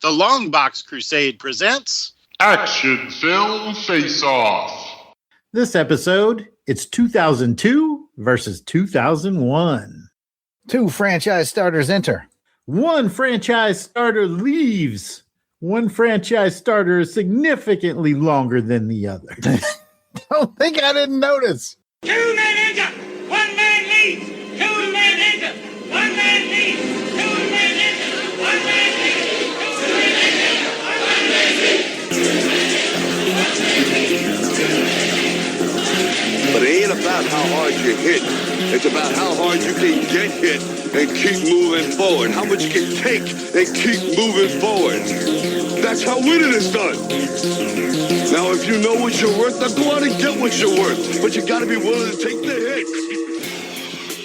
The Longbox Crusade presents Action Film Face-Off. This episode, it's 2002 versus 2001. Two franchise starters enter. One franchise starter leaves. One franchise starter is significantly longer than the other. Don't think I didn't notice. 2 men enter, 1 man leaves. 2 men enter, 1 man leaves. 2 men enter, 1 man leaves. 2 men enter, 1 man leaves. But it ain't about how hard you hit. It's about how hard you can get hit and keep moving forward. How much you can take and keep moving forward. That's how winning is done. Now, if you know what you're worth, then go out and get what you're worth. But you got to be willing to take the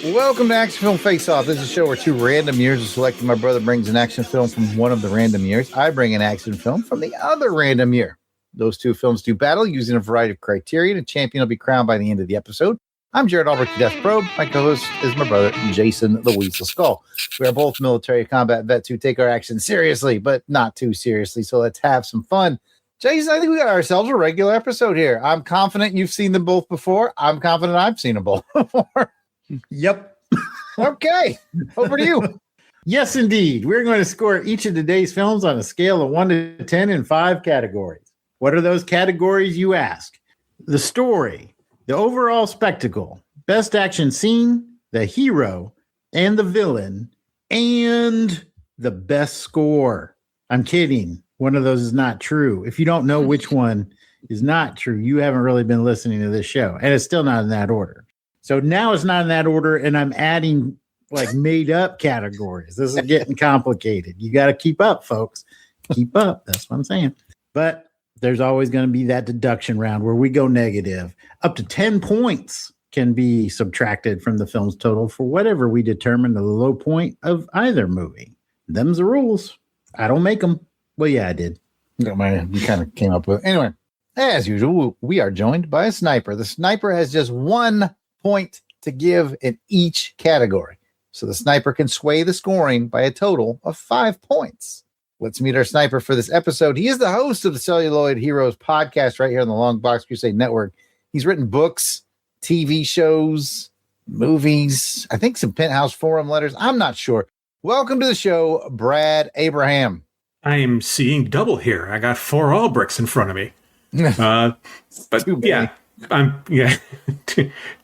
hit. Welcome to Action Film Face-Off. This is a show where two random years are selected. My brother brings an action film from one of the random years. I bring an action film from the other random year. Those two films do battle using a variety of criteria, and a champion will be crowned by the end of the episode. I'm Jared Albrecht, the Death Probe. My co-host is my brother, Jason the Weasel Skull. We are both military combat vets who take our action seriously, but not too seriously, so let's have some fun. Jason, I think we got ourselves a regular episode here. I'm confident you've seen them both before. I'm confident I've seen them both before. Yep. Okay. Over to you. Yes, indeed. We're going to score each of today's films on a scale of 1 to 10 in 5 categories. What are those categories, you ask? The story, the overall spectacle, best action scene, the hero, and the villain, and the best score. I'm kidding. One of those is not true. If you don't know which one is not true, you haven't really been listening to this show. And it's still not in that order. So now it's not in that order, and I'm adding like made up categories. This is getting complicated. You got to keep up, folks. Keep up. That's what I'm saying. But there's always going to be that deduction round where we go negative. Up to 10 points can be subtracted from the film's total for whatever we determine the low point of either movie. Them's the rules. I don't make them. Well, yeah, I did. You kind of came up with it. Anyway, as usual, we are joined by a sniper. The sniper has just 1 point to give in each category. So the sniper can sway the scoring by a total of 5 points. Let's meet our sniper for this episode. He is the host of the Celluloid Heroes podcast right here on the Longbox Crusade Network. He's written books, TV shows, movies, I think some Penthouse Forum letters. I'm not sure. Welcome to the show, Brad Abraham. I am seeing double here. I got 4 Albrechts in front of me. But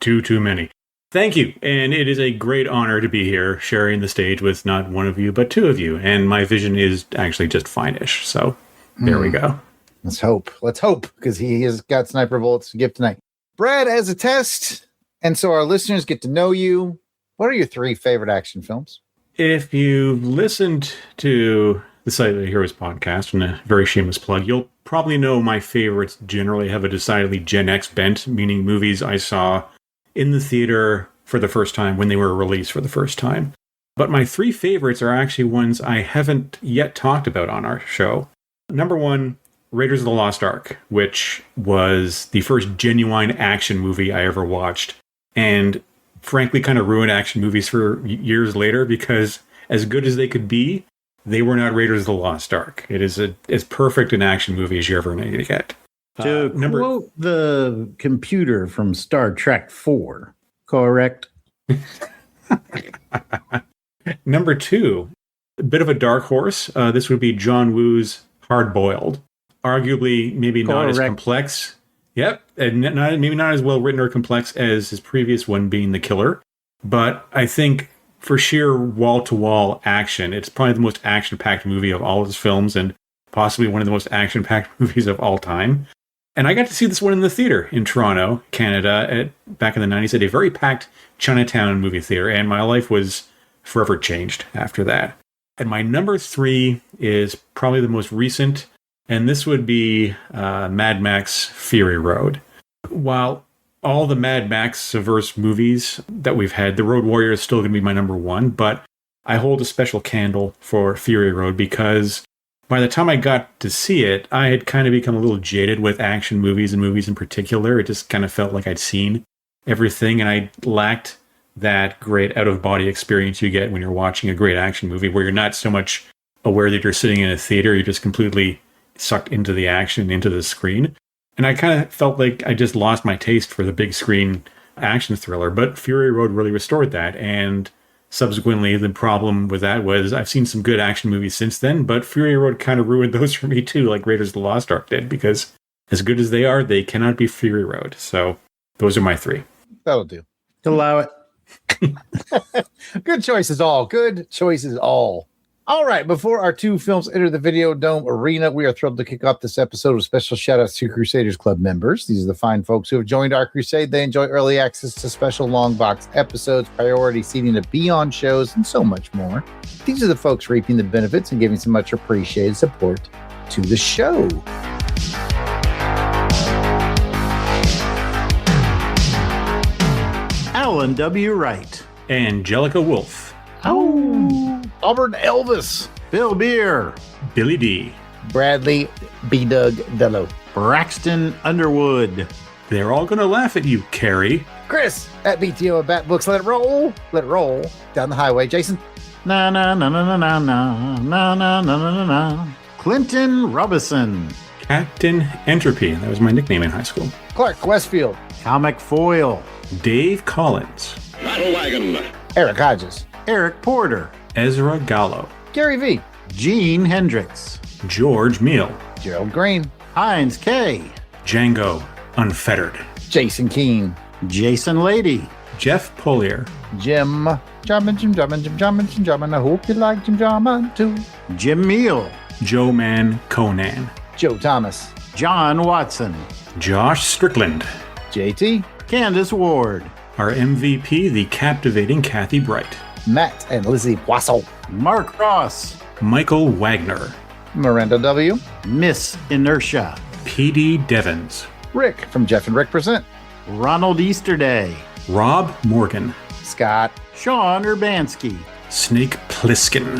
too many. Thank you. And it is a great honor to be here sharing the stage with not one of you, but 2 of you. And my vision is actually just fine-ish. So there we go. Let's hope, because he has got sniper bullets to give tonight. Brad has a test, and so our listeners get to know you. What are your 3 favorite action films? If you've listened to the Celluloid Heroes podcast, and a very shameless plug, you'll probably know my favorites generally have a decidedly Gen X bent, meaning movies I saw in the theater for the first time when they were released for the first time. But my 3 favorites are actually ones I haven't yet talked about on our show. Number 1, Raiders of the Lost Ark, which was the first genuine action movie I ever watched, and frankly kind of ruined action movies for years later, because as good as they could be, they were not Raiders of the Lost Ark. It is as perfect an action movie as you're ever going to get. To quote the computer from Star Trek 4, correct? Number 2, a bit of a dark horse. This would be John Woo's Hard Boiled. Arguably, maybe not as complex. Yep, and maybe not as well written or complex as his previous one, being The Killer. But I think for sheer wall-to-wall action, it's probably the most action-packed movie of all of his films, and possibly one of the most action-packed movies of all time. And I got to see this one in the theater in Toronto, Canada, back in the 90s at a very packed Chinatown movie theater, and my life was forever changed after that. And my number 3 is probably the most recent, and this would be Mad Max Fury Road. While all the Mad Max-averse movies that we've had, The Road Warrior is still going to be my number 1, but I hold a special candle for Fury Road because by the time I got to see it, I had kind of become a little jaded with action movies and movies in particular. It just kind of felt like I'd seen everything, and I lacked that great out-of-body experience you get when you're watching a great action movie where you're not so much aware that you're sitting in a theater. You're just completely sucked into the action, into the screen. And I kind of felt like I just lost my taste for the big screen action thriller. But Fury Road really restored that. And subsequently, the problem with that was I've seen some good action movies since then, but Fury Road kind of ruined those for me too, like Raiders of the Lost Ark did, because as good as they are, they cannot be Fury Road. So those are my 3. That'll do. Allow it. Good choices all. Good choices all. All right, before our 2 films enter the Videodome arena, we are thrilled to kick off this episode with special shout-outs to Crusaders Club members. These are the fine folks who have joined our crusade. They enjoy early access to special long box episodes, priority seating to be on shows, and so much more. These are the folks reaping the benefits and giving some much appreciated support to the show. Alan W. Wright. Angelica Wolf. Oh. Auburn Elvis. Bill Beer. Billy D. Bradley B. Doug Dello. Braxton Underwood. They're all going to laugh at you, Carrie. Chris at BTO at Bat Books. Let it roll. Let it roll. Down the highway. Jason. Na na na na na na na na na na na na. Clinton Robinson. Captain Entropy. That was my nickname in high school. Clark Westfield. Comic Foil. Dave Collins. Battle wagon. Eric Hodges. Eric Porter. Ezra Gallo. Gary V. Gene Hendricks. George Meal. Gerald Green. Heinz K. Django Unfettered. Jason Keene. Jason Lady. Jeff Polier. Jim Drummond. I hope you like Jim Drummond too. Jim Meal. Joe Man Conan. Joe Thomas. John Watson. Josh Strickland. JT. Candace Ward. Our MVP, the captivating Kathy Bright. Matt and Lizzie Wassel. Mark Ross. Michael Wagner. Miranda W. Miss Inertia. P.D. Devons. Rick from Jeff and Rick Present. Ronald Easterday. Rob Morgan. Scott. Sean Urbanski. Snake Plissken.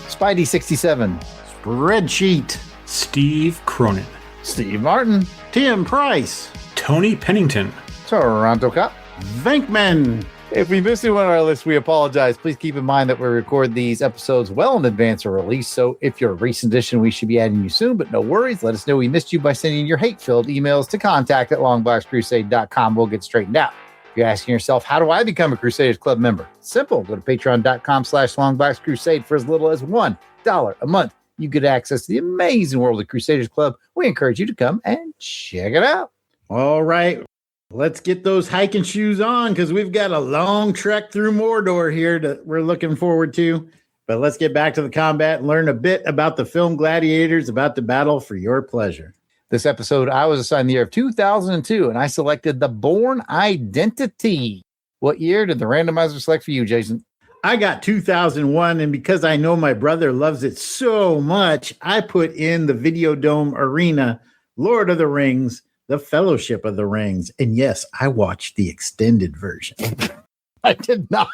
Spidey 67. Spreadsheet. Steve Cronin. Steve Martin. Tim Price. Tony Pennington. Toronto Cop. Venkman. If we missed anyone on our list, we apologize. Please keep in mind that we record these episodes well in advance of release. So if you're a recent addition, we should be adding you soon. But no worries. Let us know we missed you by sending your hate-filled emails to contact@longboxcrusade.com. We'll get straightened out. If you're asking yourself, how do I become a Crusaders Club member? Simple. Go to patreon.com/longboxcrusade for as little as $1 a month. You get access to the amazing world of Crusaders Club. We encourage you to come and check it out. All right. Let's get those hiking shoes on because we've got a long trek through Mordor here that we're looking forward to. But let's get back to the combat and learn a bit about the film gladiators about to battle for your pleasure. This episode, I was assigned the year of 2002, and I selected the Bourne Identity. What year did the randomizer select for you, Jason? I got 2001, and because I know my brother loves it so much, I put in the Videodome Arena, Lord of the Rings, The Fellowship of the Rings. And yes, I watched the extended version. I did not.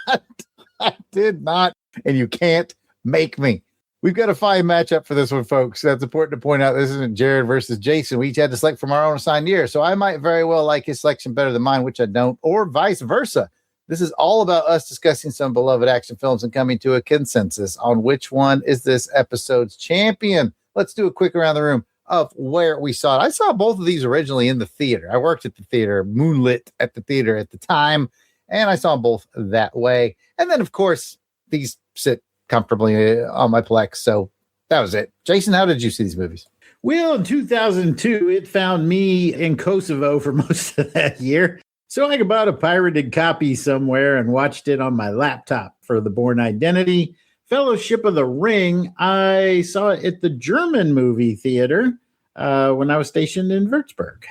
I did not. And you can't make me. We've got a fine matchup for this one, folks. That's important to point out. This isn't Jared versus Jason. We each had to select from our own assigned year. So I might very well like his selection better than mine, which I don't, or vice versa. This is all about us discussing some beloved action films and coming to a consensus on which one is this episode's champion. Let's do a quick around the room of where we saw it. I saw both of these originally in the theater. I worked at the theater, moonlit at the theater at the time, and I saw them both that way. And then, of course, these sit comfortably on my Plex. So that was it. Jason, how did you see these movies? Well, in 2002, it found me in Kosovo for most of that year. So I bought a pirated copy somewhere and watched it on my laptop for the Bourne Identity. Fellowship of the Ring, I saw it at the German movie theater when I was stationed in Würzburg.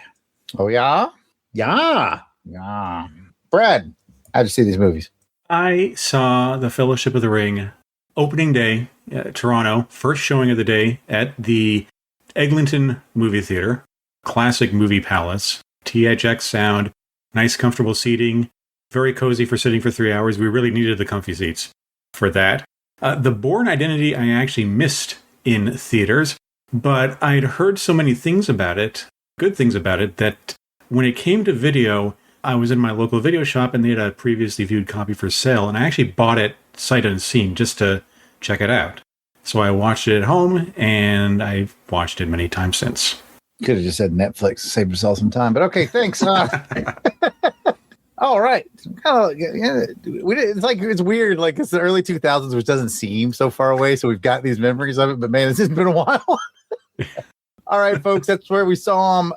Oh, yeah? Yeah. Yeah. Brad, how'd you see these movies? I saw The Fellowship of the Ring opening day, Toronto, first showing of the day at the Eglinton Movie Theater, classic movie palace, THX sound, nice comfortable seating, very cozy for sitting for 3 hours. We really needed the comfy seats for that. The Bourne Identity I actually missed in theaters, but I'd heard so many things about it, good things about it, that when it came to video, I was in my local video shop and they had a previously viewed copy for sale, and I actually bought it sight unseen just to check it out. So I watched it at home, and I've watched it many times since. Could have just said Netflix to save yourself some time, but okay, thanks. All right. It's like, it's weird. Like, it's the early 2000s, which doesn't seem so far away. So we've got these memories of it, but man, it's just been a while. All right, folks, that's where we saw them.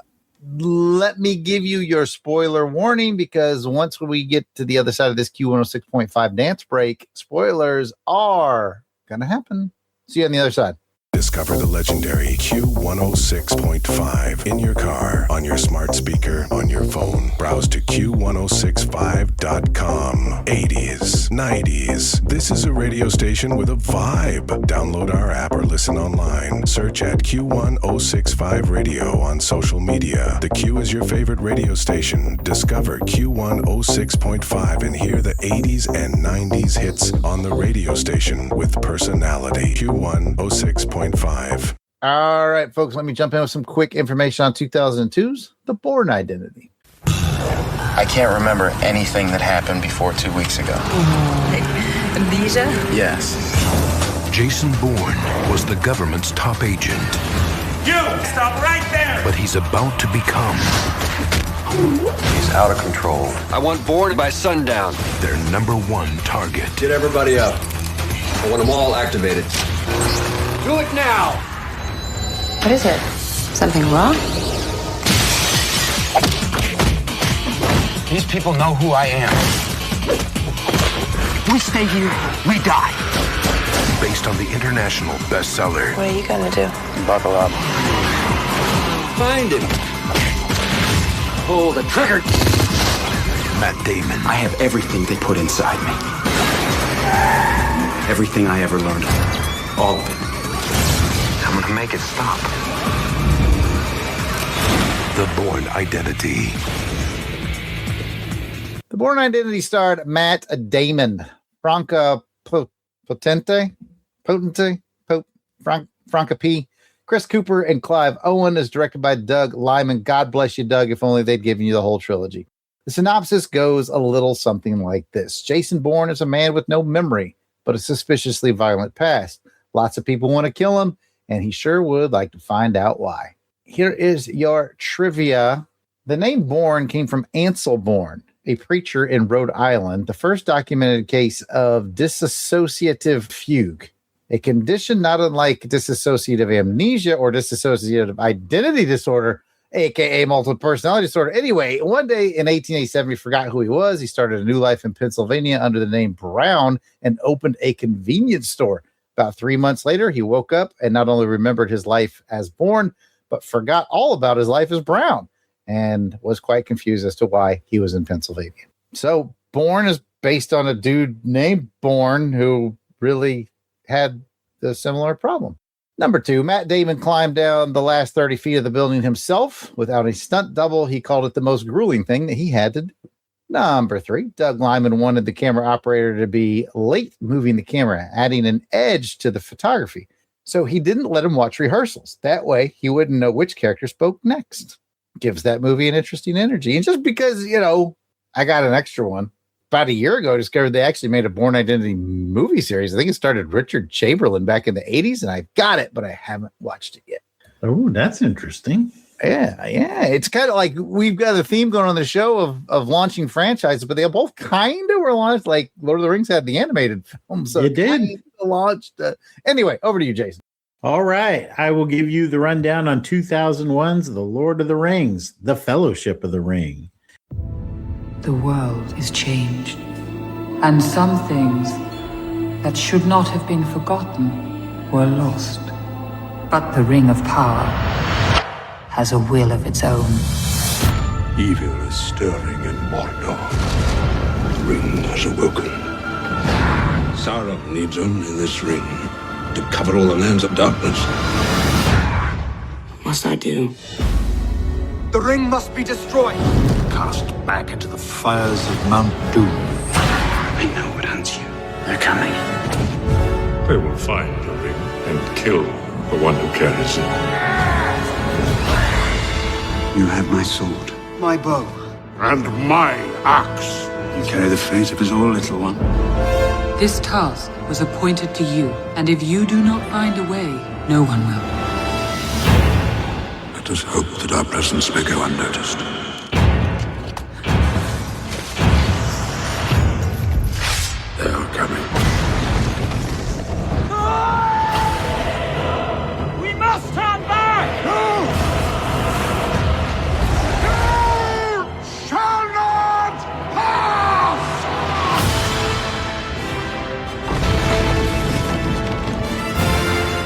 Let me give you your spoiler warning, because once we get to the other side of this Q106.5 dance break, spoilers are going to happen. See you on the other side. Discover the legendary Q106.5 in your car, on your smart speaker, on your phone. Browse to Q1065.com. 80s, 90s. This is a radio station with a vibe. Download our app or listen online. Search at Q1065 Radio on social media. The Q is your favorite radio station. Discover Q106.5 and hear the 80s and 90s hits on the radio station with personality. Q106.5. All right, folks, let me jump in with some quick information on 2002's The Bourne Identity. I can't remember anything that happened before 2 weeks ago. Amnesia? Yes. Jason Bourne was the government's top agent. You! Stop right there! But he's about to become... He's out of control. I want Bourne by sundown. Their number one target. Get everybody up. I want them all activated. Do it now! What is it? Something wrong? These people know who I am. We stay here, we die. Based on the international bestseller. What are you gonna do? Buckle up. Find him. Pull the trigger. Matt Damon. I have everything they put inside me. Everything I ever learned. All of it. I'm gonna make it stop. The Bourne Identity. The Bourne Identity starred Matt Damon, Franca Franca P, Chris Cooper, and Clive Owen. Is directed by Doug Liman. God bless you, Doug. If only they'd given you the whole trilogy. The synopsis goes a little something like this. Jason Bourne is a man with no memory, but a suspiciously violent past. Lots of people want to kill him, and he sure would like to find out why. Here is your trivia. The name Bourne came from Ansel Bourne, a preacher in Rhode Island, the first documented case of dissociative fugue, a condition not unlike dissociative amnesia or dissociative identity disorder, aka multiple personality disorder. Anyway, one day in 1887, he forgot who he was. He started a new life in Pennsylvania under the name Brown and opened a convenience store. About 3 months later, he woke up and not only remembered his life as Bourne, but forgot all about his life as Brown and was quite confused as to why he was in Pennsylvania. So Bourne is based on a dude named Bourne who really had a similar problem. Number 2, Matt Damon climbed down the last 30 feet of the building himself without a stunt double. He called it the most grueling thing that he had to do. Number 3, Doug Liman wanted the camera operator to be late moving the camera, adding an edge to the photography. So he didn't let him watch rehearsals. That way he wouldn't know which character spoke next. Gives that movie an interesting energy. And just because, I got an extra one. About a year ago, I discovered they actually made a Bourne Identity movie series. I think it started Richard Chamberlain back in the 80s, and I've got it, but I haven't watched it yet. Oh, that's interesting. Yeah. It's kind of like we've got a theme going on the show of launching franchises, but they both kind of were launched. Like Lord of the Rings had the animated film, so it did launched. Anyway, over to you, Jason. All right, I will give you the rundown on 2001's The Lord of the Rings, The Fellowship of the Ring. The world is changed, and some things that should not have been forgotten were lost. But the Ring of Power has a will of its own. Evil is stirring in Mordor. The ring has awoken. Sauron needs only this ring to cover all the lands of darkness. What must I do? The ring must be destroyed. Cast back into the fires of Mount Doom. I know what hunts you. They're coming. They will find the ring and kill the one who carries it. You have my sword. My bow. And my axe. You carry the fate of us all, little one. This task was appointed to you, and if you do not find a way, no one will. Let us hope that our presence may go unnoticed. They are coming. We must stand back! No! You shall not pass!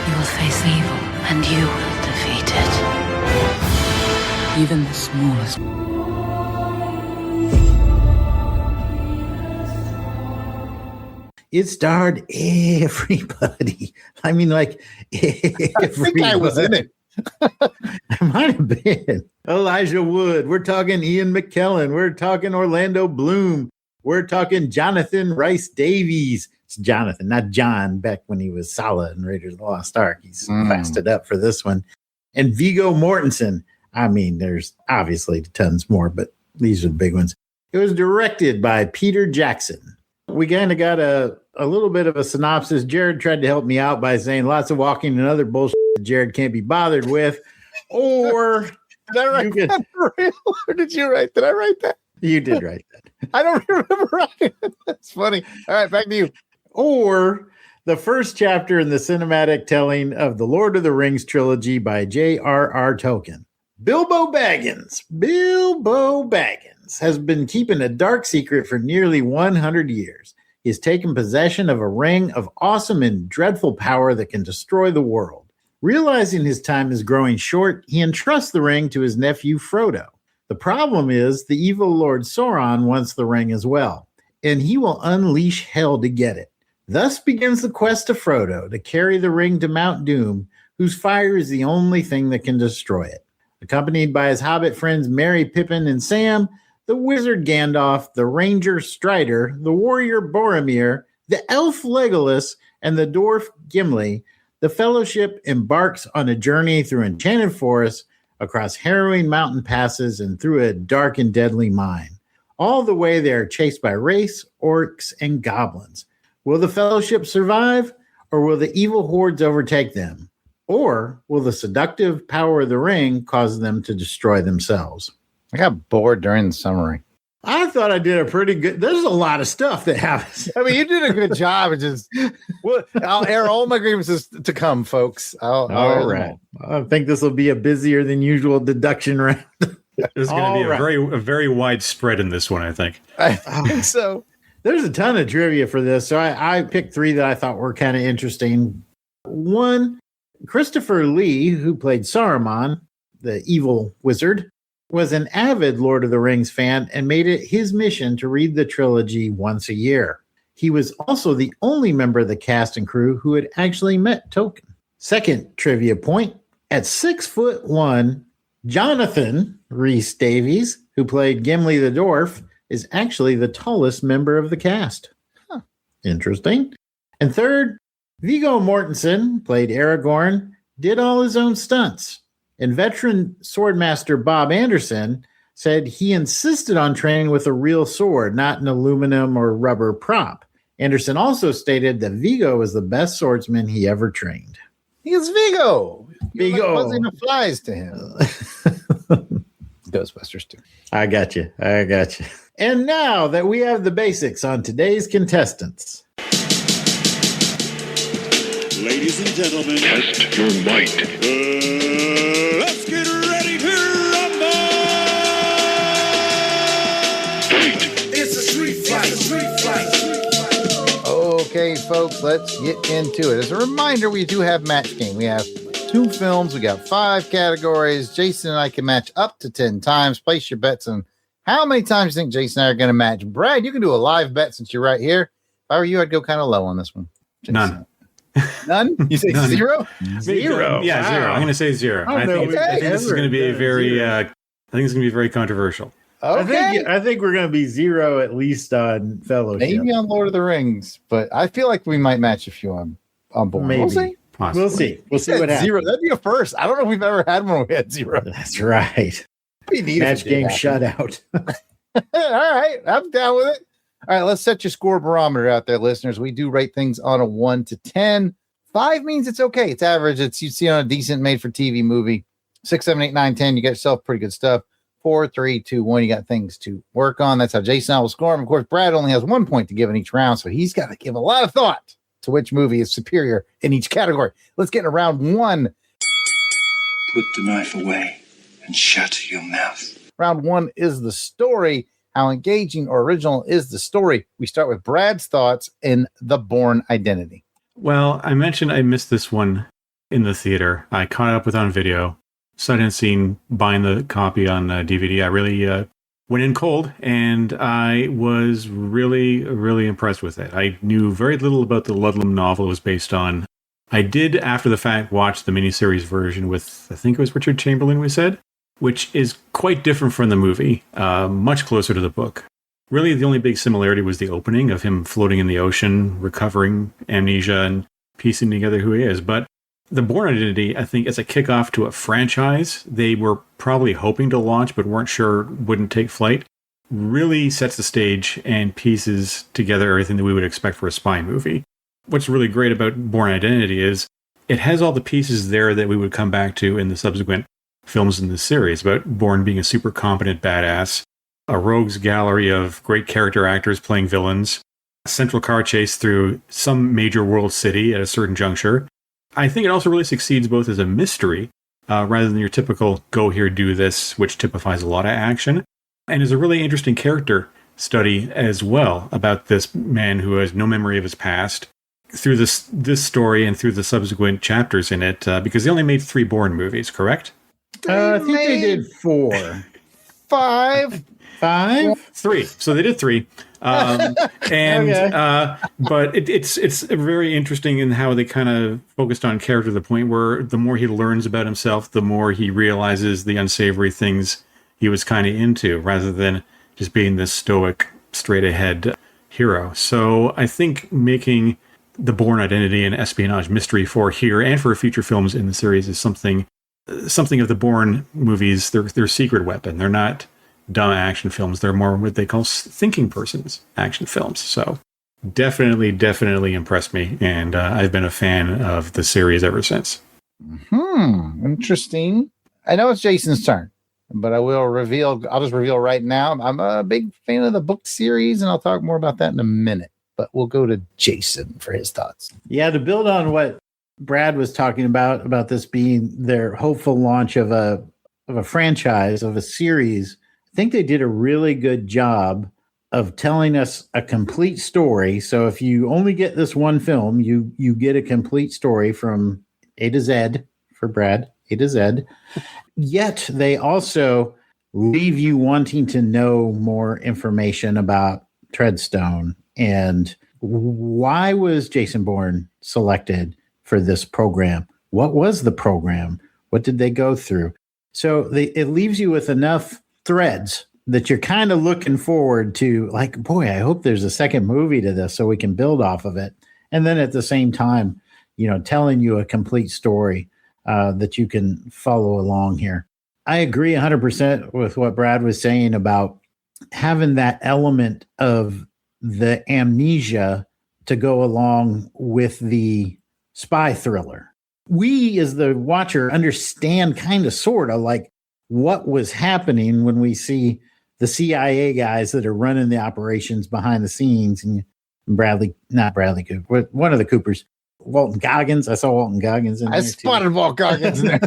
You will face evil, and you will defeat it. Even the smallest. It starred everybody. I mean, like, everybody. I think I was in it. I might have been. Elijah Wood. We're talking Ian McKellen. We're talking Orlando Bloom. We're talking Jonathan Rhys Davies. It's Jonathan, not John, back when he was Sala in Raiders of the Lost Ark. He's fast it up for this one. And Viggo Mortensen. I mean, there's obviously tons more, but these are the big ones. It was directed by Peter Jackson. We kind of got a little bit of a synopsis. Jared tried to help me out by saying lots of walking and other bullshit that Jared can't be bothered with. Or did I write that for real? Or did you write? Did I write that? You did write that. I don't remember writing it. That's funny. All right, back to you. Or the first chapter in the cinematic telling of the Lord of the Rings trilogy by J.R.R. Tolkien. Bilbo Baggins has been keeping a dark secret for nearly 100 years. He has taken possession of a ring of awesome and dreadful power that can destroy the world. Realizing his time is growing short, he entrusts the ring to his nephew Frodo. The problem is the evil Lord Sauron wants the ring as well, and he will unleash hell to get it. Thus begins the quest of Frodo to carry the ring to Mount Doom, whose fire is the only thing that can destroy it. Accompanied by his hobbit friends Merry, Pippin, and Sam, the wizard Gandalf, the ranger Strider, the warrior Boromir, the elf Legolas, and the dwarf Gimli, the Fellowship embarks on a journey through enchanted forests, across harrowing mountain passes, and through a dark and deadly mine. All the way they are chased by wraiths, orcs, and goblins. Will the Fellowship survive, or will the evil hordes overtake them? Or will the seductive power of the ring cause them to destroy themselves? I got bored during the summary. I thought I did a pretty good. There's a lot of stuff that happens. I mean, you did a good job. It just, well, I'll air all my grievances to come, folks. All right. I think this will be a busier than usual deduction round. There's going to be a very wide spread in this one, I think. I think so. There's a ton of trivia for this. So I picked three that I thought were kind of interesting. One, Christopher Lee, who played Saruman, the evil wizard, was an avid Lord of the Rings fan and made it his mission to read the trilogy once a year. He was also the only member of the cast and crew who had actually met Tolkien. Second trivia point, at 6'1", Jonathan Rhys Davies, who played Gimli the Dwarf, is actually the tallest member of the cast. Huh. Interesting. And third, Viggo Mortensen, played Aragorn, did all his own stunts. And veteran swordmaster Bob Anderson said he insisted on training with a real sword, not an aluminum or rubber prop. Anderson also stated that Viggo was the best swordsman he ever trained. He's Viggo. Viggo. Buzzing the flies to him. Ghostbusters too. I got you. And now that we have the basics on today's contestants. Ladies and gentlemen, Test your might. Let's get ready to rumble! Fight. It's a street fight. Okay, folks, let's get into it. As a reminder, we do have match game. We have 2 films. We got 5 categories. Jason and I can match up to 10 times. Place your bets on how many times you think Jason and I are going to match. Brad, you can do a live bet since you're right here. If I were you, I'd go kind of low on this one. Jason. None? You say None. 0? 0. Yeah, Wow. 0. I'm going to say 0. I think this is going to be a very. I think it's going to be very controversial. Okay. I think we're going to be 0 at least on Fellowship. Maybe on Lord of the Rings, but I feel like we might match a few on Bourne. Maybe. We'll see. Possibly. We'll see what happens. 0. That'd be a first. I don't know if we've ever had one where we had 0. That's right. Be neat if Match it did game happen. shutout. All right. I'm down with it. All right, let's set your score barometer out there, listeners. We do rate things on a 1 to 10. 5 means it's okay. It's average. It's you see on a decent made-for-TV movie. 6, 7, 8, 9, 10, you get yourself pretty good stuff. 4, 3, 2, 1, you got things to work on. That's how Jason will score them. Of course, Brad only has 1 point to give in each round, so he's got to give a lot of thought to which movie is superior in each category. Let's get into round 1. Put the knife away and shut your mouth. Round 1 is the story. How engaging or original is the story? We start with Brad's thoughts in The Bourne Identity. Well, I mentioned I missed this one in the theater. I caught up with it on video. Sight unseen, buying the copy on DVD. I really went in cold, and I was really, really impressed with it. I knew very little about the Ludlum novel it was based on. I did, after the fact, watch the miniseries version with, I think it was Richard Chamberlain, we said, which is quite different from the movie, much closer to the book. Really, the only big similarity was the opening of him floating in the ocean, recovering amnesia, and piecing together who he is. But The Bourne Identity, I think, as a kickoff to a franchise they were probably hoping to launch but weren't sure wouldn't take flight, really sets the stage and pieces together everything that we would expect for a spy movie. What's really great about Bourne Identity is it has all the pieces there that we would come back to in the subsequent films in the series, about Bourne being a super competent badass, a rogues gallery of great character actors playing villains, a central car chase through some major world city at a certain juncture. I think it also really succeeds both as a mystery, rather than your typical go here, do this, which typifies a lot of action, and is a really interesting character study as well about this man who has no memory of his past through this story and through the subsequent chapters in it, because they only made 3 Bourne movies, correct? I think they did 4. 5? 3. So they did 3. And okay. But it's very interesting in how they kind of focused on character to the point where the more he learns about himself, the more he realizes the unsavory things he was kind of into, rather than just being this stoic, straight ahead hero. So I think making the Bourne Identity an espionage mystery for here and for future films in the series is something of the Bourne movies, their secret weapon. They're not dumb action films. They're more what they call thinking persons action films. So definitely impressed me. And I've been a fan of the series ever since. Interesting. I know it's Jason's turn, but I'll just reveal right now. I'm a big fan of the book series, and I'll talk more about that in a minute. But we'll go to Jason for his thoughts. Yeah, to build on what Brad was talking about this being their hopeful launch of a franchise, of a series, I think they did a really good job of telling us a complete story. So if you only get this one film, you get a complete story from A to Z for Brad, A to Z. Yet they also leave you wanting to know more information about Treadstone and why was Jason Bourne selected for this program? What was the program? What did they go through? So it leaves you with enough threads that you're kind of looking forward to, like, boy, I hope there's a second movie to this so we can build off of it. And then at the same time, telling you a complete story that you can follow along here. I agree 100% with what Brad was saying about having that element of the amnesia to go along with the spy thriller. We, as the watcher, understand kind of sort of like what was happening when we see the CIA guys that are running the operations behind the scenes. And not Bradley Cooper, one of the Coopers, Walton Goggins. I saw Walton Goggins in there. I spotted Walton Goggins in there.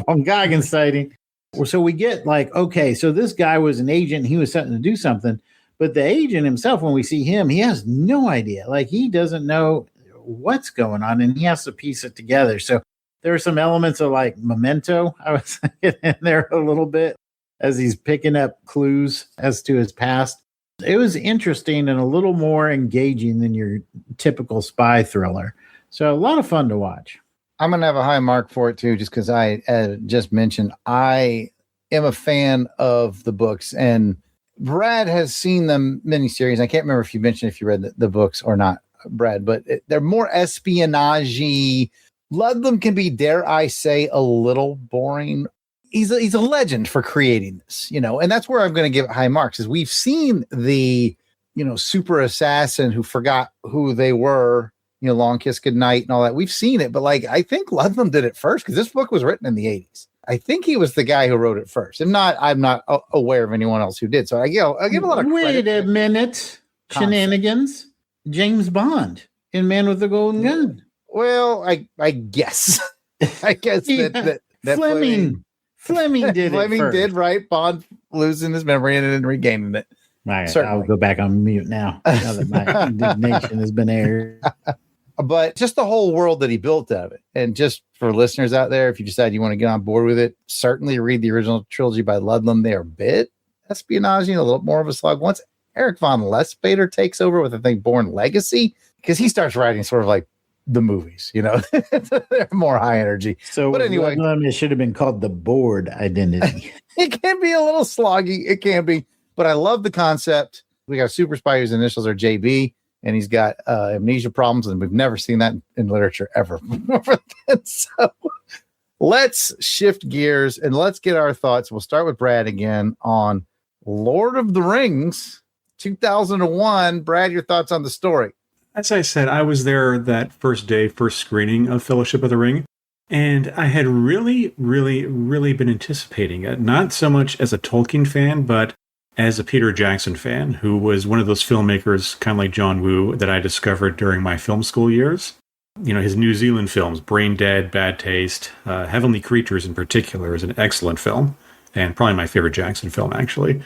Walton Goggins sighting. So we get like, okay, so this guy was an agent. He was setting to do something. But the agent himself, when we see him, he has no idea. Like, he doesn't know what's going on, and he has to piece it together. So there are some elements of like Memento, I was thinking, in there a little bit as he's picking up clues as to his past. It was interesting and a little more engaging than your typical spy thriller. So a lot of fun to watch. I'm going to have a high mark for it too, just because I just mentioned I am a fan of the books, and Brad has seen the miniseries. I can't remember if you mentioned if you read the books or not, Brad, but they're more espionage-y. Ludlum can be, dare I say, a little boring. He's a legend for creating this, and that's where I'm going to give it high marks. Is we've seen the super assassin who forgot who they were, Long Kiss Goodnight and all that. We've seen it, but like, I think Ludlum did it first because this book was written in the 80s. I think he was the guy who wrote it first. If not, I'm not aware of anyone else who did. So I give a lot of credit. Wait a minute. Shenanigans. James Bond in Man with the Golden Gun. Well, I guess. I guess that Fleming did Fleming it did, right? Bond losing his memory and then regaining it. All right, I'll go back on mute now that my indignation has been aired. But just the whole world that he built out of it. And just for listeners out there, if you decide you want to get on board with it, certainly read the original trilogy by Ludlum. They are a bit espionage, a little more of a slog. Once Eric von Lessbader takes over with, I think, Bourne Legacy, because he starts writing sort of like the movies, they're more high energy. So, but anyway, it should have been called the Board Identity. It can be a little sloggy. It can be, but I love the concept. We got a super spy whose initials are JB, and he's got amnesia problems, and we've never seen that in literature ever. So let's shift gears and let's get our thoughts. We'll start with Brad again on Lord of the Rings, 2001. Brad, your thoughts on the story? As I said, I was there that first screening of Fellowship of the Ring, and I had really, really, really been anticipating it. Not so much as a Tolkien fan, but as a Peter Jackson fan, who was one of those filmmakers, kind of like John Woo, that I discovered during my film school years. His New Zealand films, Brain Dead, Bad Taste, Heavenly Creatures in particular is an excellent film, and probably my favorite Jackson film, actually.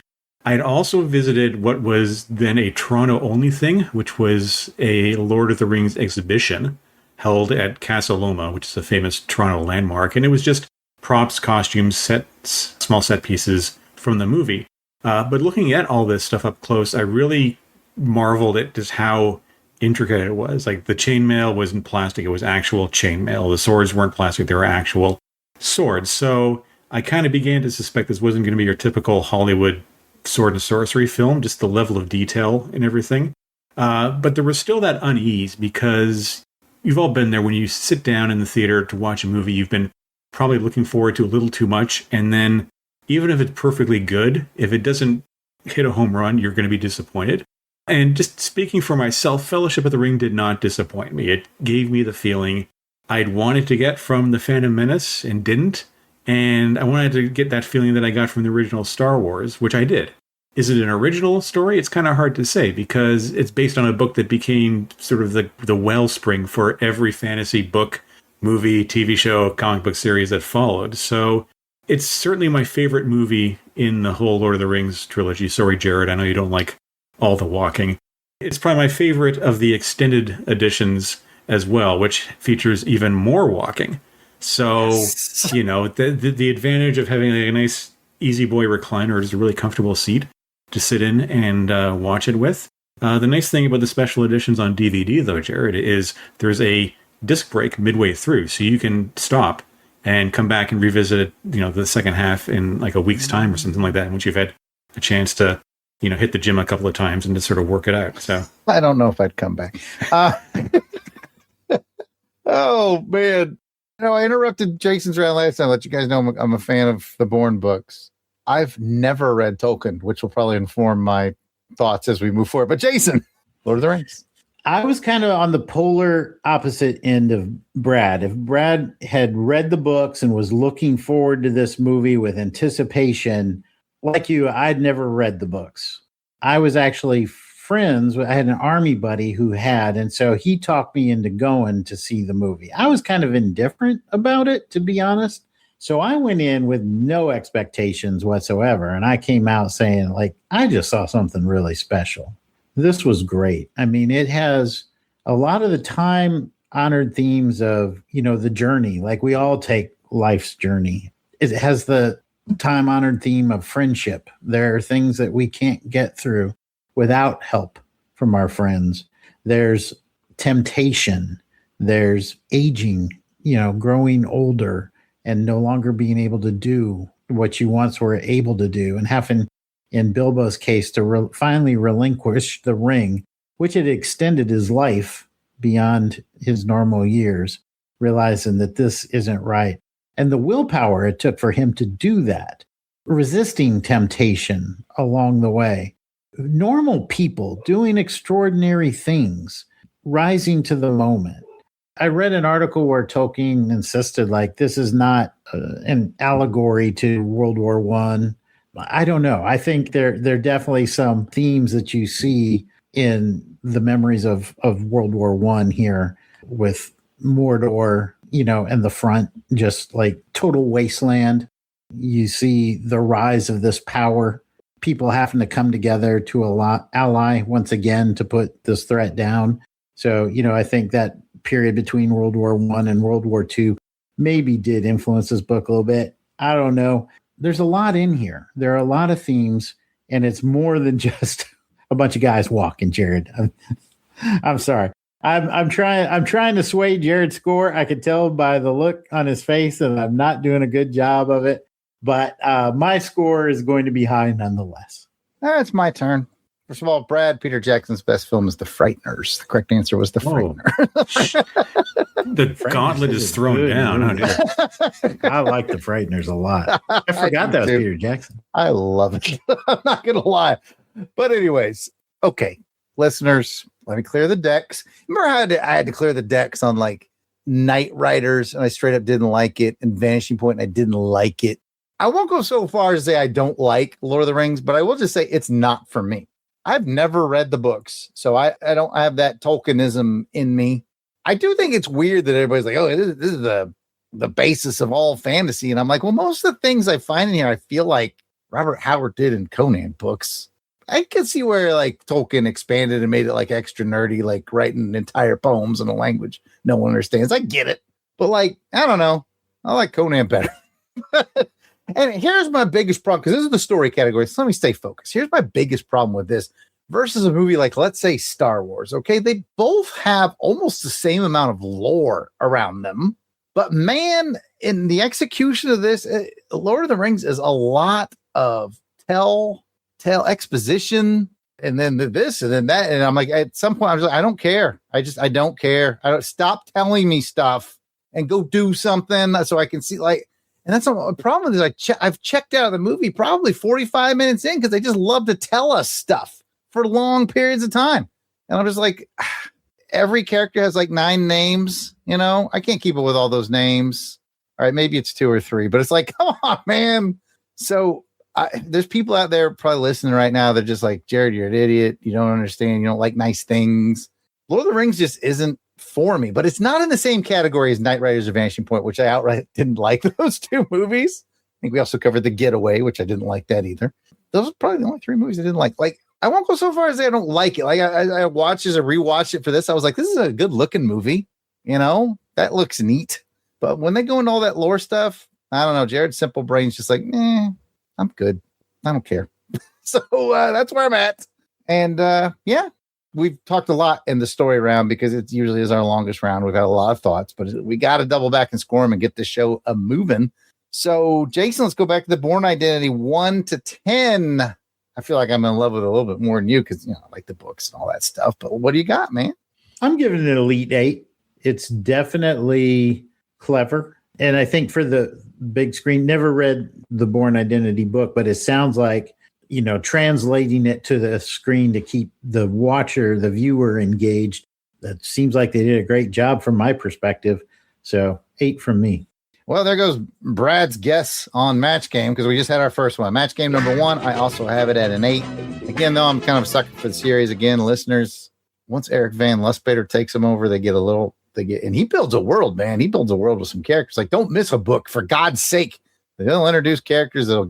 I'd also visited what was then a Toronto-only thing, which was a Lord of the Rings exhibition held at Casa Loma, which is a famous Toronto landmark. And it was just props, costumes, sets, small set pieces from the movie. But looking at all this stuff up close, I really marveled at just how intricate it was. Like, the chainmail wasn't plastic, it was actual chainmail. The swords weren't plastic, they were actual swords. So I kind of began to suspect this wasn't going to be your typical Hollywood sword and sorcery film, just the level of detail and everything. But there was still that unease, because you've all been there when you sit down in the theater to watch a movie you've been probably looking forward to a little too much, and then even if it's perfectly good, if it doesn't hit a home run, you're going to be disappointed. And just speaking for myself, Fellowship of the Ring did not disappoint me. It gave me the feeling I'd wanted to get from The Phantom Menace and didn't. And I wanted to get that feeling that I got from the original Star Wars, which I did. Is it an original story? It's kind of hard to say, because it's based on a book that became sort of the wellspring for every fantasy book, movie, TV show, comic book series that followed. So it's certainly my favorite movie in the whole Lord of the Rings trilogy. Sorry, Jared, I know you don't like all the walking. It's probably my favorite of the extended editions as well, which features even more walking. So, the advantage of having a nice easy boy recliner, is a really comfortable seat to sit in and watch it with. The nice thing about the special editions on DVD, though, Jared, is there's a disc break midway through, so you can stop and come back and revisit it, the second half in like a week's time or something like that, once you've had a chance to, hit the gym a couple of times and to sort of work it out. So I don't know if I'd come back. Oh, man. I interrupted Jason's round last time. Let you guys know I'm a fan of the Bourne books. I've never read Tolkien, which will probably inform my thoughts as we move forward. But Jason, Lord of the Rings. I was kind of on the polar opposite end of Brad. If Brad had read the books and was looking forward to this movie with anticipation, like you, I'd never read the books. I was actually friends. I had an army buddy who had, and so he talked me into going to see the movie. I was kind of indifferent about it, to be honest. So I went in with no expectations whatsoever, and I came out saying, like, I just saw something really special. This was great. I mean, it has a lot of the time-honored themes of, the journey. Like, we all take life's journey. It has the time-honored theme of friendship. There are things that we can't get through without help from our friends. There's temptation. There's aging, growing older and no longer being able to do what you once were able to do, and having, in Bilbo's case, to finally relinquish the ring, which had extended his life beyond his normal years, realizing that this isn't right. And the willpower it took for him to do that, resisting temptation along the way. normal people doing extraordinary things, rising to the moment. I read an article where Tolkien insisted, like, this is not an allegory to World War One. I don't know. I think there are definitely some themes that you see in the memories of World War One here with Mordor, and the front, just like total wasteland. You see the rise of this power, people having to come together to ally once again to put this threat down. So, I think that period between World War One and World War II maybe did influence this book a little bit. I don't know. There's a lot in here. There are a lot of themes, and it's more than just a bunch of guys walking, Jared. I'm sorry. I'm trying to sway Jared's score. I could tell by the look on his face that I'm not doing a good job of it. But my score is going to be high nonetheless. It's my turn. First of all, Brad, Peter Jackson's best film is The Frighteners. The correct answer was The Frighteners. The gauntlet is thrown down. I like The Frighteners a lot. I forgot that was Peter Jackson. I love it. I'm not going to lie. But anyways, okay, listeners, let me clear the decks. Remember how I had to clear the decks on like Knight Riders, and I straight up didn't like it, and Vanishing Point, and I didn't like it. I won't go so far as to say I don't like Lord of the Rings, but I will just say it's not for me. I've never read the books, so I don't have that Tolkienism in me. I do think it's weird that everybody's like, oh, this is the basis of all fantasy. And I'm like, well, most of the things I find in here, I feel like Robert Howard did in Conan books. I can see where like Tolkien expanded and made it like extra nerdy, like writing entire poems in a language no one understands. I get it. But like, I don't know. I like Conan better. And here's my biggest problem, because this is the story category. So let me stay focused. Here's my biggest problem with this versus a movie like, let's say, Star Wars. Okay, they both have almost the same amount of lore around them. But man, in the execution of this, Lord of the Rings is a lot of tell exposition, and then this and then that. And I'm like, at some point, I'm just like, I don't care. I don't care. I don't stop telling me stuff and go do something so I can see like. And that's a problem is I've checked out of the movie probably 45 minutes in because they just love to tell us stuff for long periods of time. And I'm just like, every character has like 9 names, I can't keep up with all those names. All right, maybe it's 2 or 3, but it's like, come on, man. So there's people out there probably listening right now. They're just like, Jared, you're an idiot. You don't understand. You don't like nice things. Lord of the Rings just isn't for me, but it's not in the same category as Knight Riders or Vanishing Point, which I outright didn't like those 2 movies. I think we also covered The Getaway, which I didn't like that either. Those are probably the only 3 movies I didn't like. Like, I won't go so far as say I don't like it. Like I watched as I rewatched it for this. I was like, this is a good looking movie. That looks neat. But when they go into all that lore stuff, I don't know. Jared's simple brain's just like, I'm good. I don't care. So that's where I'm at. And yeah. We've talked a lot in the story round because it usually is our longest round. We've got a lot of thoughts, but we got to double back and score them and get this show moving. So, Jason, let's go back to the Bourne Identity 1 to 10. I feel like I'm in love with it a little bit more than you because, I like the books and all that stuff. But what do you got, man? I'm giving it an Elite 8. It's definitely clever. And I think for the big screen, never read the Bourne Identity book, but it sounds like translating it to the screen to keep the watcher, the viewer engaged. That seems like they did a great job from my perspective. So 8 from me. Well, there goes Brad's guess on Match Game because we just had our first one. Match Game number 1. I also have it at an 8. Again, though, I'm kind of sucking for the series. Again, listeners, once Eric Van Lustbader takes them over, and he builds a world, man. He builds a world with some characters. Like, don't miss a book, for God's sake. They'll introduce characters that'll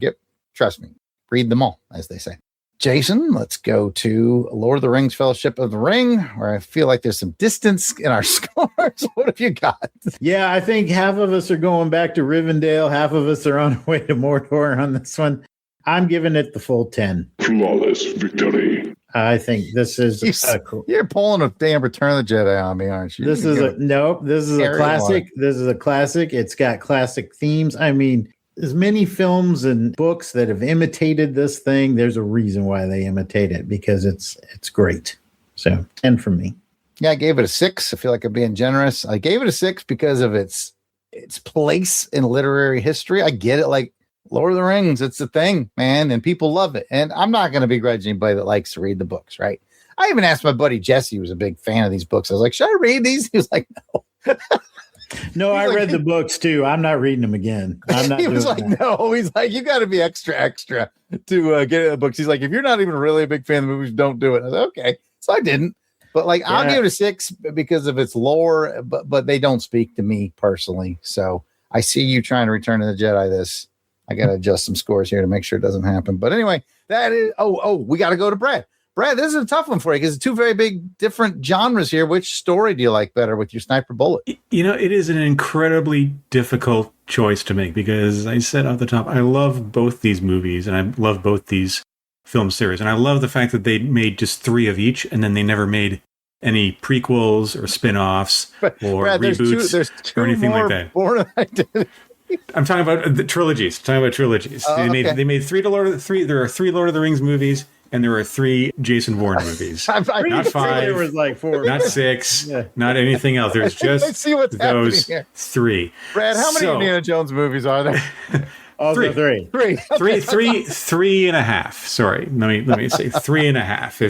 trust me. Read them all, as they say. Jason, let's go to Lord of the Rings Fellowship of the Ring, where I feel like there's some distance in our scores. What have you got? Yeah, I think half of us are going back to Rivendell. Half of us are on our way to Mordor on this one. I'm giving it the full 10. Flawless victory. I think this is you're pulling a damn Return of the Jedi on me, aren't you? This is a classic. This is a classic. It's got classic themes. I mean, as many films and books that have imitated this thing, there's a reason why they imitate it, because it's great. So 10 from me. Yeah, I gave it a 6. I feel like I'm being generous. I gave it a 6 because of its place in literary history. I get it. Like, Lord of the Rings, it's a thing, man, and people love it. And I'm not going to begrudge anybody that likes to read the books, right? I even asked my buddy Jesse, who was a big fan of these books. I was like, should I read these? He was like, no. No, I read the books too. I'm not reading them again. I'm not. He was like, that. no. He's like, you got to be extra to get in the books. He's like, if you're not even really a big fan of the movies, don't do it. I was like, okay. So I didn't. But like, I'll give it a 6 because of its lore, but they don't speak to me personally. So I see you trying to Return of the Jedi. I got to adjust some scores here to make sure it doesn't happen. But anyway, that is. We got to go to Brad. Brad, this is a tough one for you because it's two very big different genres here. Which story do you like better with your sniper bullet? It is an incredibly difficult choice to make because I said off the top, I love both these movies and I love both these film series. And I love the fact that they made just 3 of each and then they never made any prequels or spin-offs or Brad, reboots or anything like that. Bourne Identity. I'm talking about the trilogies. They made 3 there are 3 Lord of the Rings movies. And there are 3 Jason Bourne movies. Not 5. There was like 4. Not 6. Not anything else. There's just those 3. Brad, how many Indiana Jones movies are there? Also 3. 3 and a half. Sorry. Let me say 3 and a half.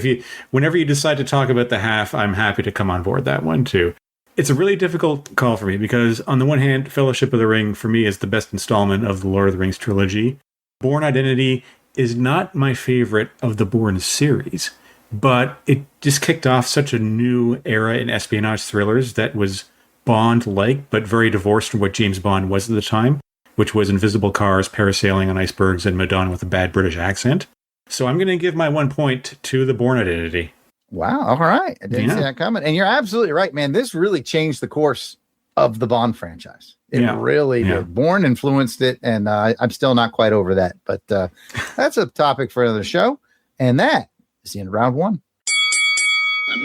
Whenever you decide to talk about the half, I'm happy to come on board that one too. It's a really difficult call for me because on the one hand, Fellowship of the Ring for me is the best installment of the Lord of the Rings trilogy. Bourne Identity is not my favorite of the Bourne series, but it just kicked off such a new era in espionage thrillers that was Bond-like, but very divorced from what James Bond was at the time, which was invisible cars, parasailing on icebergs, and Madonna with a bad British accent. So I'm going to give my 1 point to the Bourne Identity. Wow. All right. I didn't see that coming. And you're absolutely right, man. This really changed the course of the Bond franchise. It really did. Bourne influenced it, and I'm still not quite over that. But that's a topic for another show. And that is the end of round 1.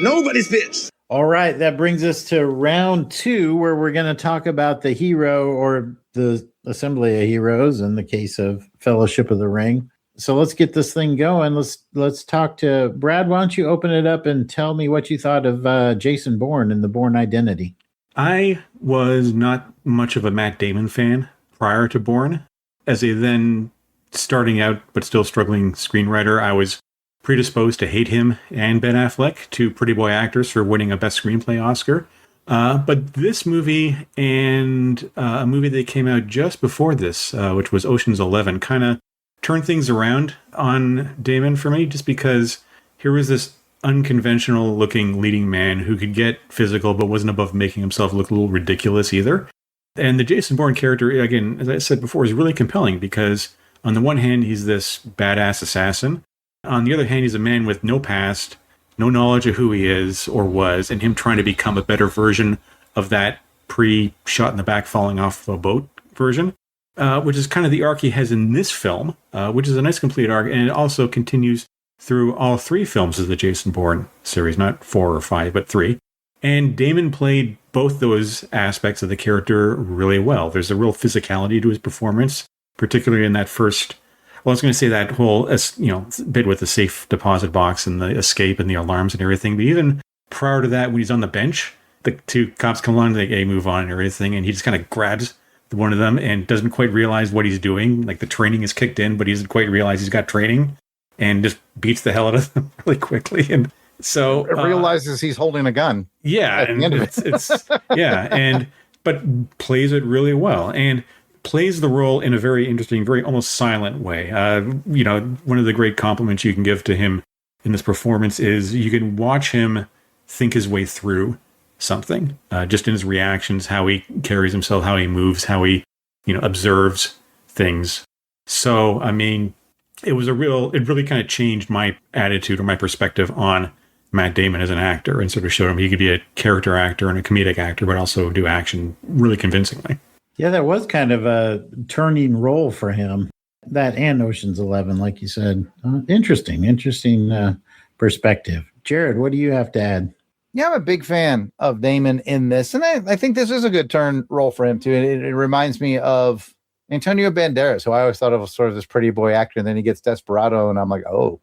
Nobody's bitch. All right. That brings us to round 2, where we're going to talk about the hero or the assembly of heroes in the case of Fellowship of the Ring. So let's get this thing going. Let's talk to Brad. Why don't you open it up and tell me what you thought of Jason Bourne and the Bourne Identity? I was not much of a Matt Damon fan prior to Bourne. As a then starting out but still struggling screenwriter, I was predisposed to hate him and Ben Affleck, 2 pretty boy actors for winning a Best Screenplay Oscar. But this movie and a movie that came out just before this, which was Ocean's 11, kind of turned things around on Damon for me, just because here was this unconventional looking leading man who could get physical but wasn't above making himself look a little ridiculous either. And the Jason Bourne character, again, as I said before, is really compelling because on the one hand, he's this badass assassin. On the other hand, he's a man with no past, no knowledge of who he is or was, and him trying to become a better version of that pre-shot in the back falling off a boat version, which is kind of the arc he has in this film, which is a nice complete arc, and it also continues through all 3 films of the Jason Bourne series, not 4 or 5, but 3. And Damon played both those aspects of the character really well. There's a real physicality to his performance, particularly in that first, well, I was going to say that whole, bit with the safe deposit box and the escape and the alarms and everything. But even prior to that, when he's on the bench, the 2 cops come along, they move on and everything, and he just kind of grabs one of them and doesn't quite realize what he's doing. Like the training is kicked in, but he doesn't quite realize he's got training. And just beats the hell out of them really quickly, and so realizes he's holding a gun. Yeah, and but plays it really well, and plays the role in a very interesting, very almost silent way. One of the great compliments you can give to him in this performance is you can watch him think his way through something, just in his reactions, how he carries himself, how he moves, how he observes things. So, I mean, it really kind of changed my attitude or my perspective on Matt Damon as an actor, and sort of showed him he could be a character actor and a comedic actor, but also do action really convincingly. Yeah, that was kind of a turning role for him. That and Ocean's 11, like you said. Interesting perspective. Jared, what do you have to add? Yeah, I'm a big fan of Damon in this, and I think this is a good turn role for him too. It reminds me of Antonio Banderas, who I always thought of as sort of this pretty boy actor, and then he gets Desperado, and I'm like, oh,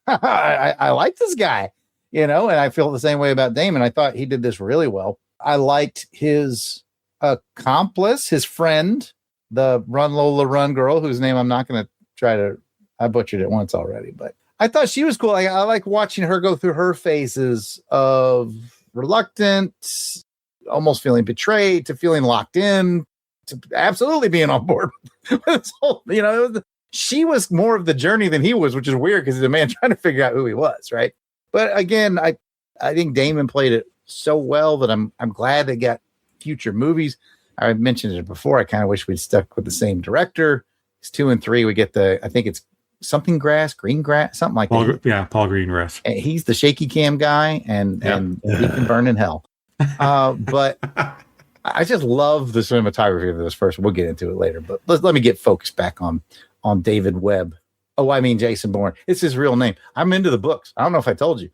I like this guy, and I feel the same way about Damon. I thought he did this really well. I liked his accomplice, his friend, the Run Lola Run girl, whose name I'm not going to try to. I butchered it once already, but I thought she was cool. I like watching her go through her phases of reluctant, almost feeling betrayed, to feeling locked in, to absolutely being on board with this whole, she was more of the journey than he was, which is weird because he's a man trying to figure out who he was, right? But again, I think Damon played it so well that I'm glad they got future movies. I mentioned it before. I kind of wish we'd stuck with the same director. It's 2 and 3. We get I think it's something Greengrass, something like that. Yeah, Paul Greengrass. And he's the shaky cam guy, and he can burn in hell. But I just love the cinematography of this first. We'll get into it later, but let me get focused back on David Webb. Oh, I mean Jason Bourne. It's his real name. I'm into the books. I don't know if I told you.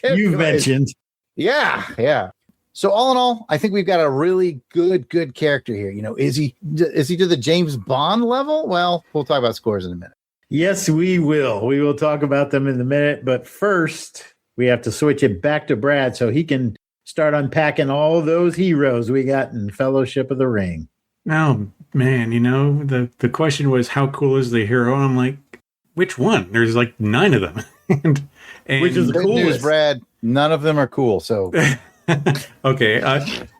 You've mentioned. Yeah. So all in all, I think we've got a really good character here. Is he to the James Bond level? Well, we'll talk about scores in a minute. Yes, we will. We will talk about them in a minute. But first, we have to switch it back to Brad so he can start unpacking all those heroes we got in Fellowship of the Ring. Oh, man, the question was, how cool is the hero? And I'm like, which one? There's like 9 of them. and which is the coolest. News, Brad. None of them are cool, so... Okay,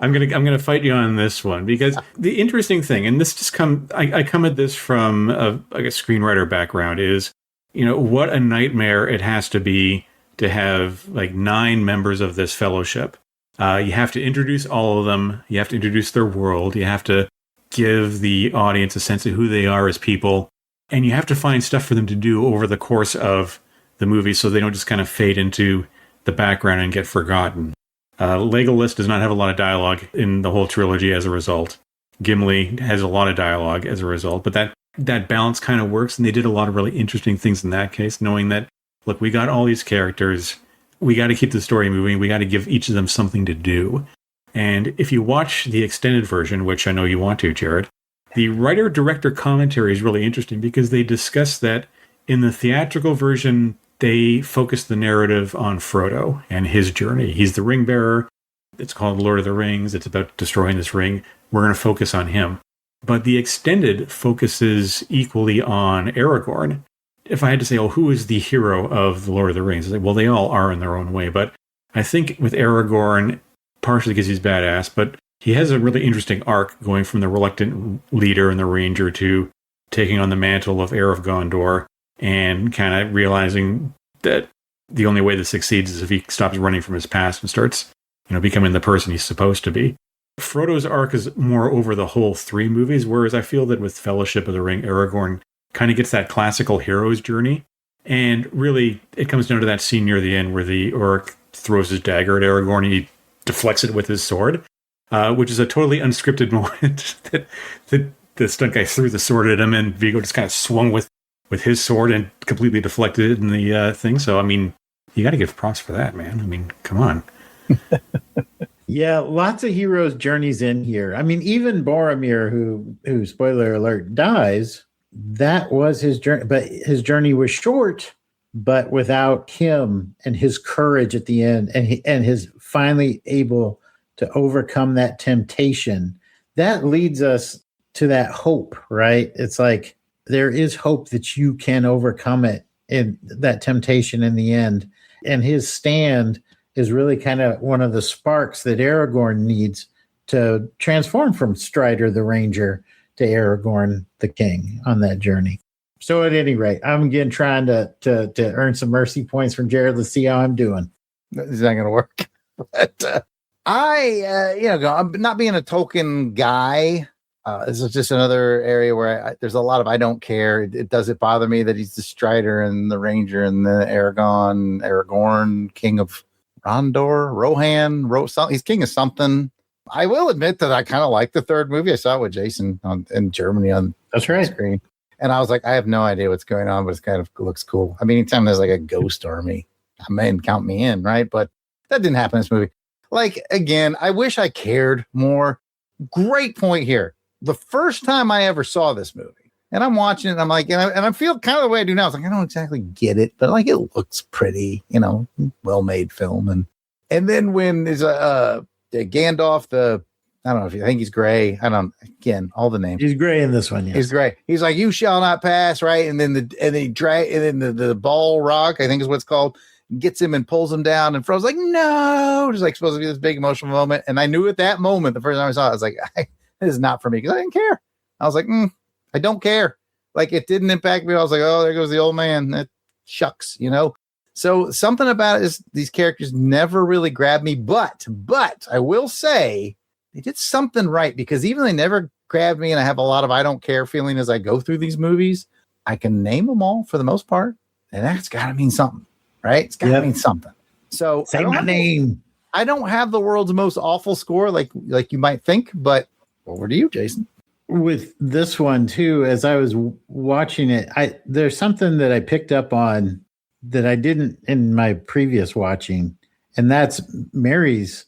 I'm gonna fight you on this one, because the interesting thing, and this just I come at this from a screenwriter background, is what a nightmare it has to be to have like 9 members of this fellowship. You have to introduce all of them. You have to introduce their world. You have to give the audience a sense of who they are as people, and you have to find stuff for them to do over the course of the movie, so they don't just kind of fade into the background and get forgotten. Legolas does not have a lot of dialogue in the whole trilogy as a result. Gimli has a lot of dialogue as a result, but that balance kind of works, and they did a lot of really interesting things in that case, knowing that, look, we got all these characters, we got to keep the story moving, we got to give each of them something to do. And if you watch the extended version, which I know you want to, Jared, the writer-director commentary is really interesting because they discuss that in the theatrical version, they focus the narrative on Frodo and his journey. He's the ring bearer. It's called Lord of the Rings. It's about destroying this ring. We're going to focus on him. But the extended focuses equally on Aragorn. If I had to say, who is the hero of the Lord of the Rings? It's like, well, they all are in their own way. But I think with Aragorn, partially because he's badass, but he has a really interesting arc going from the reluctant leader and the ranger to taking on the mantle of Heir of Gondor, and kind of realizing that the only way this succeeds is if he stops running from his past and starts, becoming the person he's supposed to be. Frodo's arc is more over the whole 3 movies, whereas I feel that with Fellowship of the Ring, Aragorn kind of gets that classical hero's journey. And really, it comes down to that scene near the end where the orc throws his dagger at Aragorn and he deflects it with his sword, which is a totally unscripted moment that the stunt guy threw the sword at him and Viggo just kind of swung with his sword and completely deflected it in the thing. So, I mean, you got to give props for that, man. I mean, come on. Yeah, lots of heroes' journeys in here. I mean, even Boromir, who spoiler alert, dies, that was his journey. But his journey was short, but without him and his courage at the end and his finally able to overcome that temptation, that leads us to that hope, right? It's like, there is hope that you can overcome it in that temptation in the end. And his stand is really kind of one of the sparks that Aragorn needs to transform from Strider the Ranger to Aragorn the King on that journey. So at any rate, I'm again trying to earn some mercy points from Jared. Let's see how I'm doing. It's not going to work. But I'm not being a Tolkien guy. This is just another area where there's a lot of I don't care. It doesn't bother me that he's the Strider and the Ranger and the Aragorn, King of Rohan. He's king of something. I will admit that I kind of like the 3rd movie. I saw it with Jason in Germany on that's right screen, and I was like, I have no idea what's going on, but it kind of looks cool. I mean, anytime there's like a ghost army, count me in, right? But that didn't happen in this movie. Like, again, I wish I cared more. Great point here. The first time I ever saw this movie, and I'm watching it, and I'm like, and I feel kind of the way I do now. It's like, I don't exactly get it, but like, it looks pretty, well-made film. And then when is Gandalf, the I don't know if you think he's gray. Again, all the names. He's gray in this one. Yes. He's gray. He's like, you shall not pass. Right. And then the ball rock, I think is what's called, gets him and pulls him down. And Frodo's like, no, just like supposed to be this big emotional moment. And I knew at that moment, the first time I saw it, I was like, this is not for me. Cause I didn't care. I was like, I don't care. Like it didn't impact me. I was like, oh, there goes the old man. That shucks, So something about it is these characters never really grabbed me, but I will say they did something right, because even though they never grabbed me and I have a lot of I don't care feeling as I go through these movies, I can name them all for the most part, and that's got to mean something, right? It's got to mean something. So say my name. I don't have the world's most awful score like you might think, but over to you, Jason. With this one too, as I was watching it, there's something that I picked up on that I didn't in my previous watching, and that's Mary's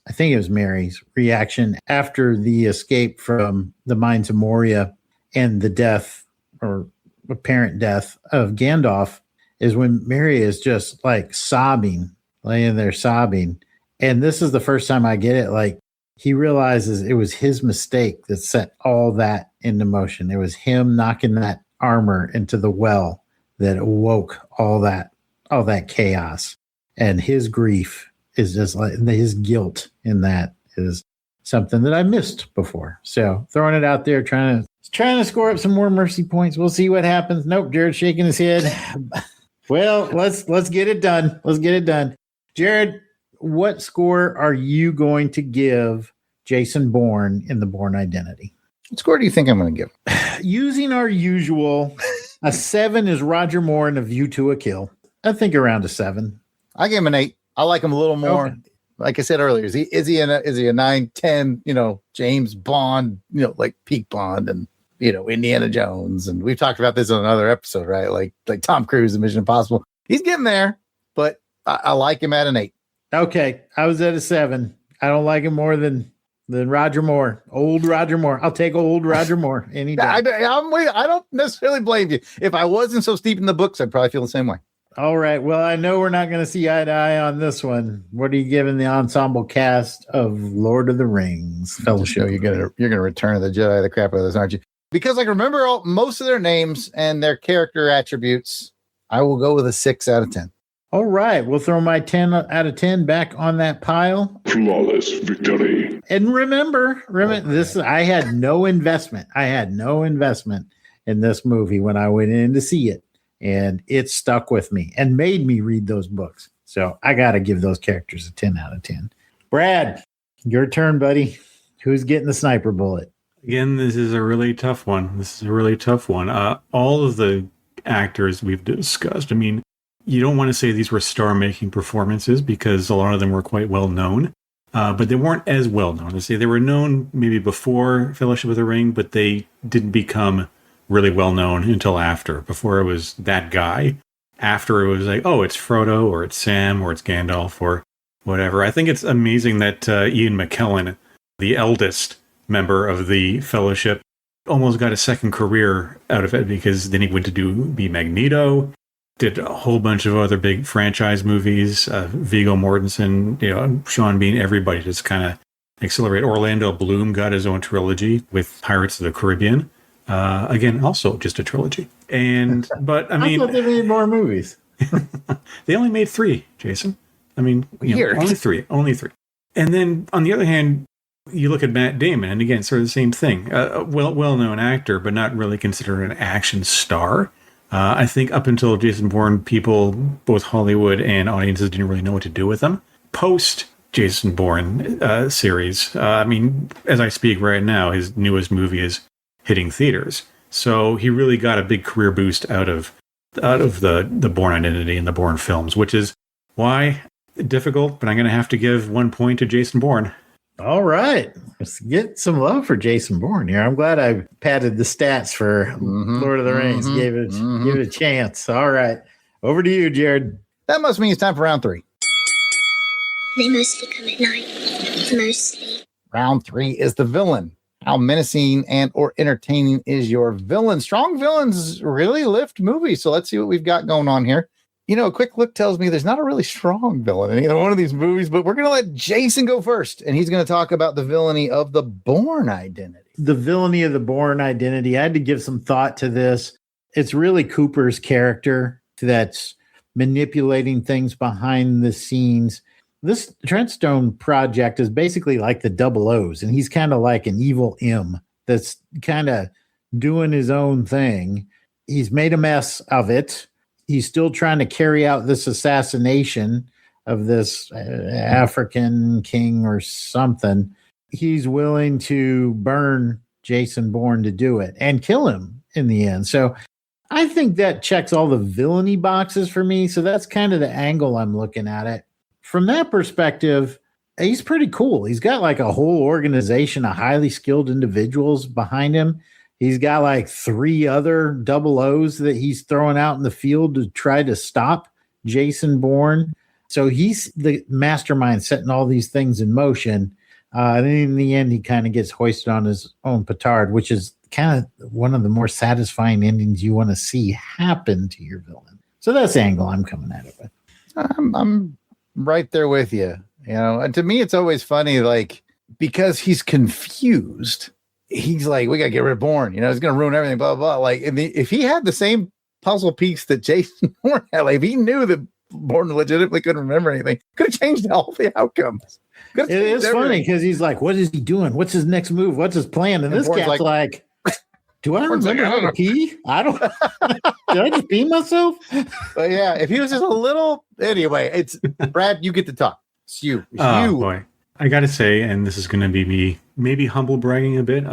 reaction after the escape from the mines of Moria and the death or apparent death of Gandalf, is when Mary is just like sobbing, laying there sobbing. And this is the first time I get it. Like, he realizes it was his mistake that set all that into motion. It was him knocking that armor into the well that awoke all that chaos. And his grief is just like, his guilt in that is something that I missed before. So throwing it out there, trying to score up some more mercy points. We'll see what happens. Nope, Jared's shaking his head. Well, let's get it done. Let's get it done. Jared, what score are you going to give Jason Bourne in the Bourne Identity? What score do you think I'm going to give? Using our usual, a 7 is Roger Moore in A View to a Kill. I think around a 7. I gave him an 8. I like him a little more. Okay. Like I said earlier, is he a 9, 10, James Bond, like peak Bond and, Indiana Jones. And we've talked about this on another episode, right? Like Tom Cruise in Mission Impossible. He's getting there, but I like him at an 8. Okay. I was at a 7. I don't like him more than Roger Moore. Old Roger Moore. I'll take old Roger Moore any day. I don't necessarily blame you. If I wasn't so steep in the books, I'd probably feel the same way. All right. Well, I know we're not going to see eye to eye on this one. What are you giving the ensemble cast of Lord of the Rings Fellowship? You're gonna Return of the Jedi the crap out of this, aren't you? Because I remember most of their names and their character attributes. I will go with a 6 out of 10. All right. We'll throw my 10 out of 10 back on that pile. Flawless victory. And remember this. I had no investment. In this movie when I went in to see it. And it stuck with me and made me read those books. So I got to give those characters a 10 out of 10. Brad, your turn, buddy. Who's getting the sniper bullet? Again, this is a really tough one. All of the actors we've discussed, I mean, you don't want to say these were star-making performances because a lot of them were quite well known, but they weren't as well known. I say they were known maybe before Fellowship of the Ring, but they didn't become really well known until after. Before it was that guy. After it was like, oh, it's Frodo or it's Sam or it's Gandalf or whatever. I think it's amazing that Ian McKellen, the eldest member of the Fellowship, almost got a second career out of it, because then he went to be Magneto, did a whole bunch of other big franchise movies, Viggo Mortensen, Sean Bean, everybody just kind of accelerate. Orlando Bloom got his own trilogy with Pirates of the Caribbean. Again, also just a trilogy. But I mean, I thought they made more movies. They only made 3, Jason. I mean, only three. And then on the other hand, you look at Matt Damon, and again, sort of the same thing. A well-known actor, but not really considered an action star. I think up until Jason Bourne, people, both Hollywood and audiences, didn't really know what to do with him. Post Jason Bourne series, I mean, as I speak right now, his newest movie is hitting theaters. So he really got a big career boost out of the Bourne Identity and the Bourne films, which is why difficult, but I'm going to have to give 1 point to Jason Bourne. All right. Let's get some love for Jason Bourne here. I'm glad I padded the stats for Lord of the Rings. Give it a chance. All right. Over to you, Jared. That must mean it's time for round 3. They mostly come at night. Mostly. Round 3 is the villain. How menacing and or entertaining is your villain? Strong villains really lift movies. So let's see what we've got going on here. A quick look tells me there's not a really strong villain in either one of these movies, but we're going to let Jason go first, and he's going to talk about the villainy of the Bourne identity. The villainy of the Bourne identity. I had to give some thought to this. It's really Cooper's character that's manipulating things behind the scenes. This Trentstone project is basically like the Double O's, and he's kind of like an evil M that's kind of doing his own thing. He's made a mess of it. He's still trying to carry out this assassination of this African king or something. He's willing to burn Jason Bourne to do it and kill him in the end. So I think that checks all the villainy boxes for me. So that's kind of the angle I'm looking at it. From that perspective, he's pretty cool. He's got like a whole organization of highly skilled individuals behind him. He's got like 3 other Double O's that he's throwing out in the field to try to stop Jason Bourne. So he's the mastermind setting all these things in motion. And in the end, he kind of gets hoisted on his own petard, which is kind of one of the more satisfying endings you want to see happen to your villain. So that's the angle I'm coming at it with. I'm right there with you. And to me, it's always funny, like, because he's confused. He's like, we got to get rid of Bourne. It's going to ruin everything, blah, blah, blah. Like, if he had the same puzzle piece that Jason Bourne had, like, if he knew that Bourne legitimately couldn't remember anything, could have changed all the outcomes. It is funny because he's like, what is he doing? What's his next move? What's his plan? And this cat's like, do I remember how to pee? I don't. Did I just pee myself? But yeah, if he was just a little. Anyway, it's Brad, you get to talk. It's you. Boy. I got to say, and this is going to be me maybe humble bragging a bit.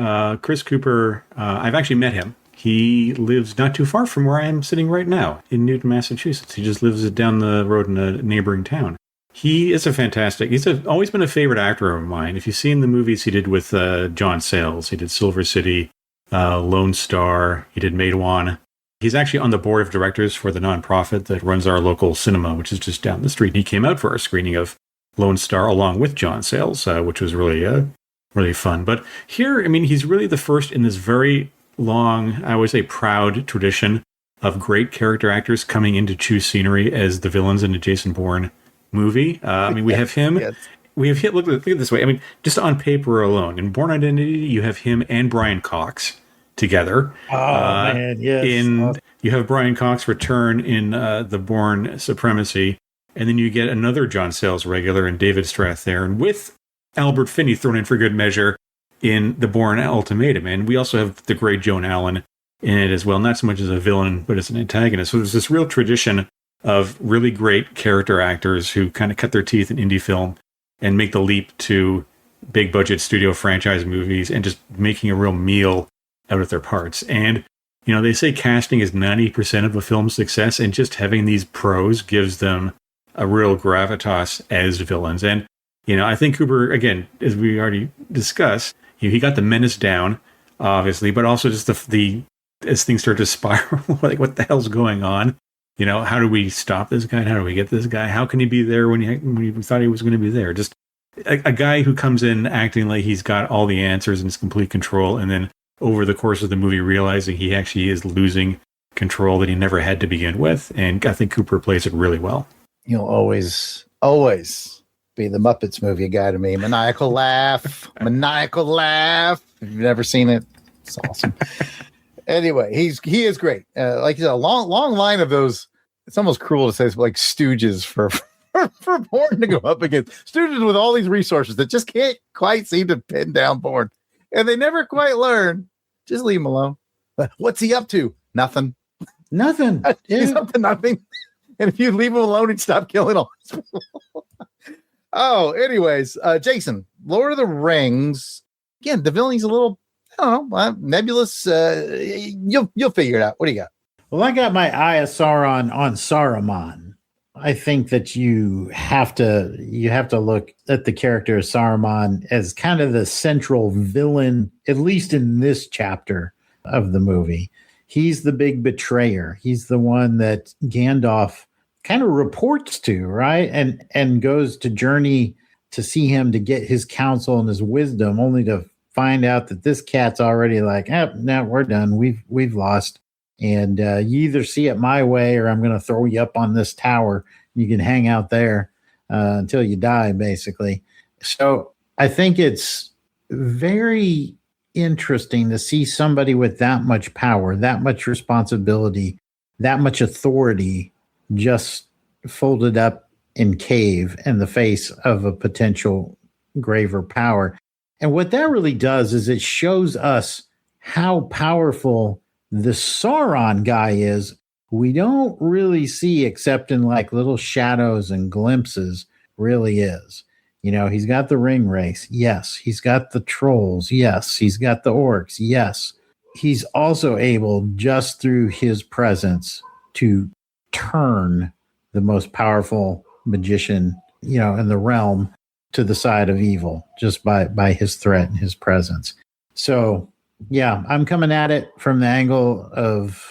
Chris Cooper, I've actually met him. He lives not too far from where I am sitting right now in Newton, Massachusetts. He just lives down the road in a neighboring town. He is he's always been a favorite actor of mine. If you've seen the movies he did with John Sayles, he did Silver City, Lone Star, he did Maidwan. He's actually on the board of directors for the nonprofit that runs our local cinema, which is just down the street. He came out for our screening of Lone Star along with John Sayles, which was really, really fun. But here, he's really the first in this very long, I would say proud tradition of great character actors coming in to choose scenery as the villains in a Jason Bourne movie. We have him. Yes. We have him. Look at this way. Just on paper alone, in Bourne Identity, you have him and Brian Cox together. Oh man, yes. You have Brian Cox return in the Bourne Supremacy, and then you get another John Sayles regular in David Strathairn with Albert Finney thrown in for good measure in the Bourne Ultimatum. And we also have the great Joan Allen in it as well, not so much as a villain, but as an antagonist. So there's this real tradition of really great character actors who kind of cut their teeth in indie film and make the leap to big budget studio franchise movies and just making a real meal out of their parts. And, they say casting is 90% of a film's success, and just having these pros gives them a real gravitas as villains. And, I think Cooper, again, as we already discussed, he got the menace down, obviously, but also just the as things start to spiral, like what the hell's going on? How do we stop this guy? How do we get this guy? How can he be there when we thought he was going to be there? Just a guy who comes in acting like he's got all the answers and is complete control, and then over the course of the movie realizing he actually is losing control that he never had to begin with. And I think Cooper plays it really well. You'll always be the Muppets movie guy to me. Maniacal laugh. If you've never seen it, it's awesome. Anyway, he is great. Like you said, a long line of those. It's almost cruel to say it's like stooges for Bourne to go up against. Stooges with all these resources that just can't quite seem to pin down Bourne. And they never quite learn. Just leave him alone. What's he up to? Nothing. He's up to nothing. And if you leave him alone, he'd stop killing all his people. Anyways, Jason, Lord of the Rings. Again, the villain's a little, I don't know, nebulous. You'll figure it out. What do you got? Well, I got my eye of Sauron on Saruman. I think that you have to look at the character of Saruman as kind of the central villain, at least in this chapter of the movie. He's the big betrayer. He's the one that Gandalf kind of reports to, right? And goes to journey to see him to get his counsel and his wisdom, only to find out that this cat's already like, no, we're done. We've lost. And you either see it my way or I'm going to throw you up on this tower. You can hang out there until you die, basically. So I think it's very interesting to see somebody with that much power, that much responsibility, that much authority just folded up in cave in the face of a potential graver power. And what that really does is it shows us how powerful the Sauron guy is. We don't really see, except in like little shadows and glimpses, really is. You know, he's got the ring race. Yes. He's got the trolls. Yes. He's got the orcs. Yes. He's also able, just through his presence, to turn the most powerful magician, you know, in the realm to the side of evil just by his threat and his presence. So, yeah, I'm coming at it from the angle of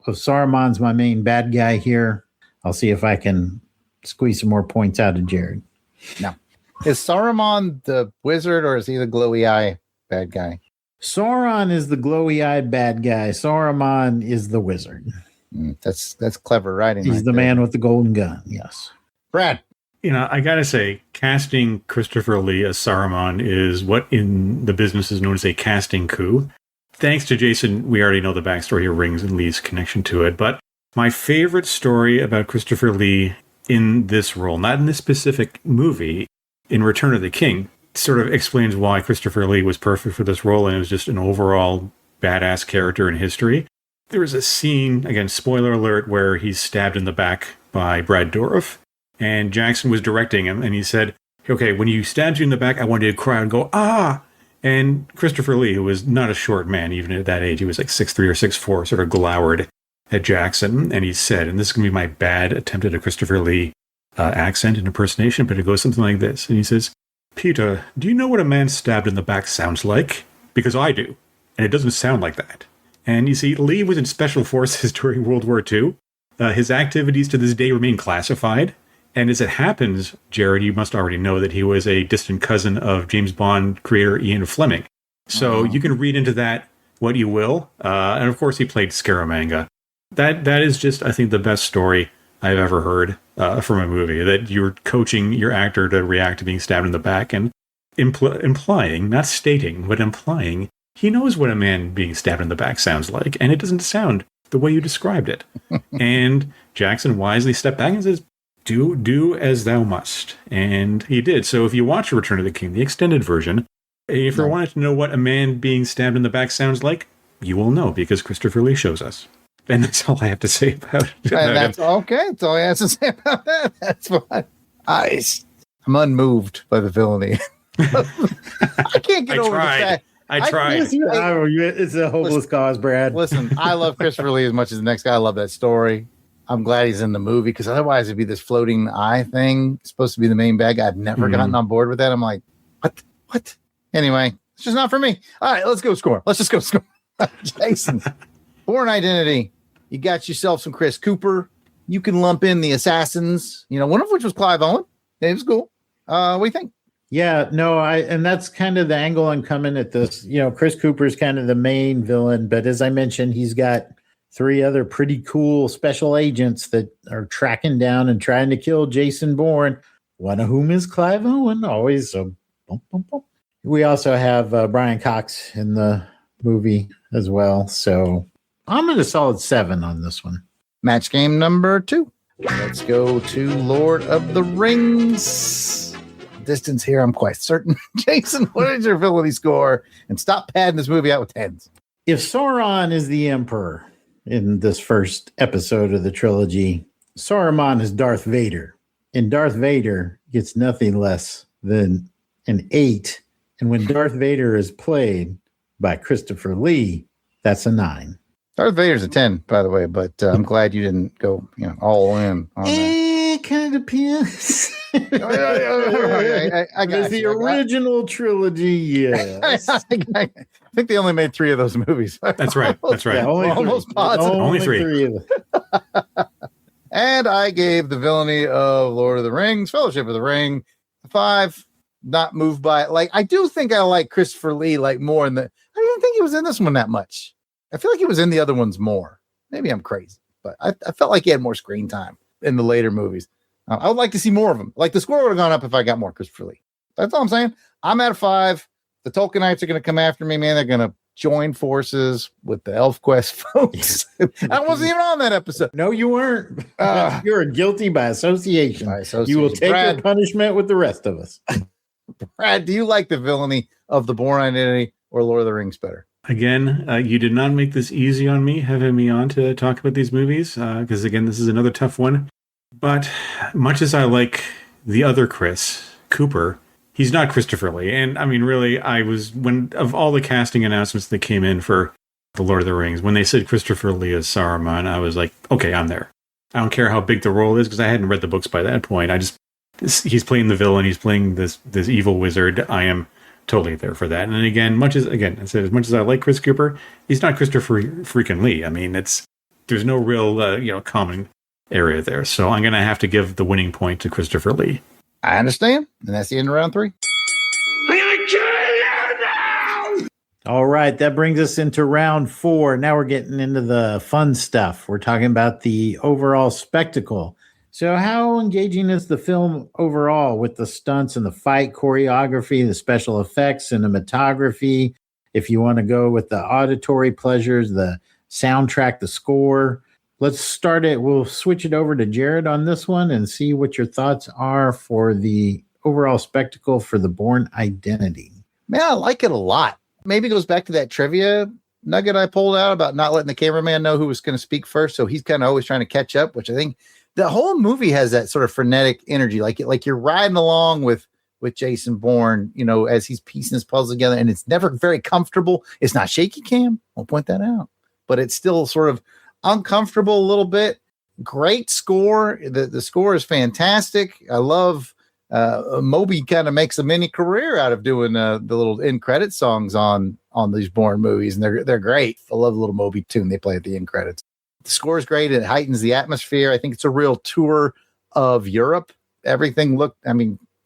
Saruman's my main bad guy here. I'll see if I can squeeze some more points out of Jared. No. Is Saruman the wizard or is he the glowy eye bad guy? Sauron is the glowy-eyed bad guy. Saruman is the wizard. That's clever writing. He's the man with the golden gun. Yes. Brad. You know, I gotta say, casting Christopher Lee as Saruman is what in the business is known as a casting coup. Thanks to Jason, we already know the backstory of Rings and Lee's connection to it. But my favorite story about Christopher Lee in this role, not in this specific movie, in Return of the King, sort of explains why Christopher Lee was perfect for this role and it was just an overall badass character in history. There was a scene, again, spoiler alert, where he's stabbed in the back by Brad Dourif. And Jackson was directing him, and he said, okay, when you stabbed you in the back, I wanted to cry and go, ah! And Christopher Lee, who was not a short man, even at that age, he was like 6'3" or 6'4", sort of glowered at Jackson. And he said, and this is going to be my bad attempt at a Christopher Lee accent and impersonation, but it goes something like this. And he says, Peter, do you know what a man stabbed in the back sounds like? Because I do. And it doesn't sound like that. And you see, Lee was in special forces during World War II. His activities to this day remain classified. And as it happens, Jared, you must already know that he was a distant cousin of James Bond creator Ian Fleming. So you can read into that what you will. And of course, he played Scaramanga. That is just, I think, the best story I've ever heard from a movie. That you're coaching your actor to react to being stabbed in the back and implying, not stating, but implying, he knows what a man being stabbed in the back sounds like. And it doesn't sound the way you described it. And Jackson wisely stepped back and says, do as thou must. And he did. So if you watch Return of the King, the extended version, if you wanted to know what a man being stabbed in the back sounds like, you will know because Christopher Lee shows us. And that's all I have to say about it. That's okay. That's all I have to say about that. That's fine. I'm unmoved by the villainy. I can't get over the fact. I tried. It's a hopeless cause, Brad. Listen, I love Christopher Lee as much as the next guy. I love that story. I'm glad he's in the movie because otherwise it'd be this floating eye thing. It's supposed to be the main bad guy. I've never gotten on board with that. I'm like, what? Anyway, it's just not for me. All right, let's go score. Let's just go score. Jason, Bourne Identity. You got yourself some Chris Cooper. You can lump in the assassins, one of which was Clive Owen. It was cool. What do you think? Yeah, no, and that's kind of the angle I'm coming at this. Chris Cooper is kind of the main villain, but as I mentioned, he's got 3 other pretty cool special agents that are tracking down and trying to kill Jason Bourne, one of whom is Clive Owen, always. So, we also have Brian Cox in the movie as well. So I'm at a solid 7 on this one. Match game number 2. Let's go to Lord of the Rings. Distance here, I'm quite certain. Jason, what is your villainy score? And stop padding this movie out with 10s. If Sauron is the emperor in this first episode of the trilogy, Saruman is Darth Vader. And Darth Vader gets nothing less than an 8. And when Darth Vader is played by Christopher Lee, that's a 9. Darth Vader's a 10, by the way, but I'm glad you didn't go all in on that. It kind of depends. I got the original trilogy, yes. I think they only made 3 of those movies. That's right. Yeah, almost positive. Only 3 of them. And I gave the villainy of Lord of the Rings, Fellowship of the Ring, 5. Not moved by it. I do think I like Christopher Lee more in the. I didn't think he was in this one that much. I feel like he was in the other ones more. Maybe I'm crazy, but I felt like he had more screen time in the later movies. I would like to see more of him. Like the score would have gone up if I got more Christopher Lee. That's all I'm saying. I'm at a 5. The Tolkienites are going to come after me, man. They're going to join forces with the ElfQuest folks. I wasn't even on that episode. No, you weren't. You're guilty by association. You will take your punishment with the rest of us. Brad, do you like the villainy of the Bourne Identity or Lord of the Rings better? Again, you did not make this easy on me, having me on to talk about these movies, because, again, this is another tough one. But much as I like the other Chris, Cooper, he's not Christopher Lee. And, I mean, really, of all the casting announcements that came in for The Lord of the Rings, when they said Christopher Lee as Saruman, I was like, okay, I'm there. I don't care how big the role is, because I hadn't read the books by that point. He's playing the villain, he's playing this evil wizard. I am totally there for that. And again, as much as I like Chris Cooper, he's not Christopher freaking Lee. I mean, there's no real common area there. So I'm going to have to give the winning point to Christopher Lee. I understand. And that's the end of round 3. All right, that brings us into round 4. Now we're getting into the fun stuff. We're talking about the overall spectacle. So how engaging is the film overall with the stunts and the fight choreography, the special effects, cinematography? If you want to go with the auditory pleasures, the soundtrack, the score. Let's start it. We'll switch it over to Jared on this one and see what your thoughts are for the overall spectacle for the Bourne Identity. Man, I like it a lot. Maybe it goes back to that trivia nugget I pulled out about not letting the cameraman know who was going to speak first. So he's kind of always trying to catch up, which I think the whole movie has that sort of frenetic energy. Like you're riding along with Jason Bourne, as he's piecing his puzzle together, and it's never very comfortable. It's not shaky cam. I'll point that out, but it's still sort of uncomfortable a little bit. Great score. The score is fantastic. I love Moby kind of makes a mini career out of doing the little end credit songs on these Bourne movies, and they're great. I love the little Moby tune they play at the end credits. The score is great. It heightens the atmosphere. I think it's a real tour of Europe. Everything looked,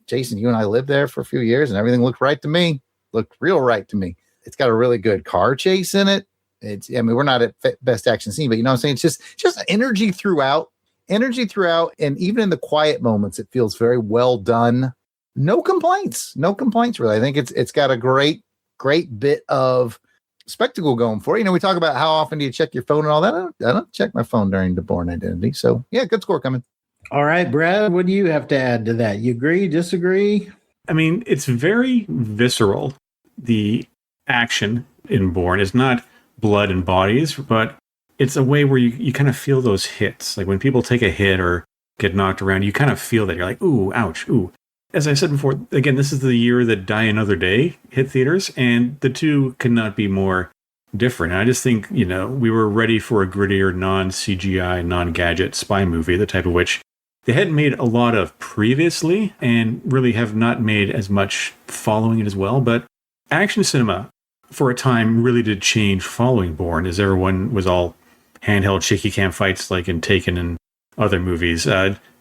Jason, you and I lived there for a few years, and everything looked right to me. Looked real right to me. It's got a really good car chase in it. We're not at best action scene, but you know what I'm saying? It's just energy throughout. And even in the quiet moments, it feels very well done. No complaints really. I think it's got a great bit of spectacle going for it. We talk about how often do you check your phone and all that. I don't check my phone during the Bourne Identity. So yeah, good score coming. All right, Brad, what do you have to add to that? You agree, disagree? It's very visceral. The action in Bourne is not blood and bodies, but it's a way where you kind of feel those hits. Like when people take a hit or get knocked around, you kind of feel that. You're like, ooh, ouch, ooh. As I said before, again, this is the year that Die Another Day hit theaters, and the two could not be more different. And I just think, we were ready for a grittier, non-CGI, non-gadget spy movie, the type of which they hadn't made a lot of previously and really have not made as much following it as well. But action cinema, for a time, really did change following Bourne, as everyone was all handheld shaky cam fights like in Taken and other movies,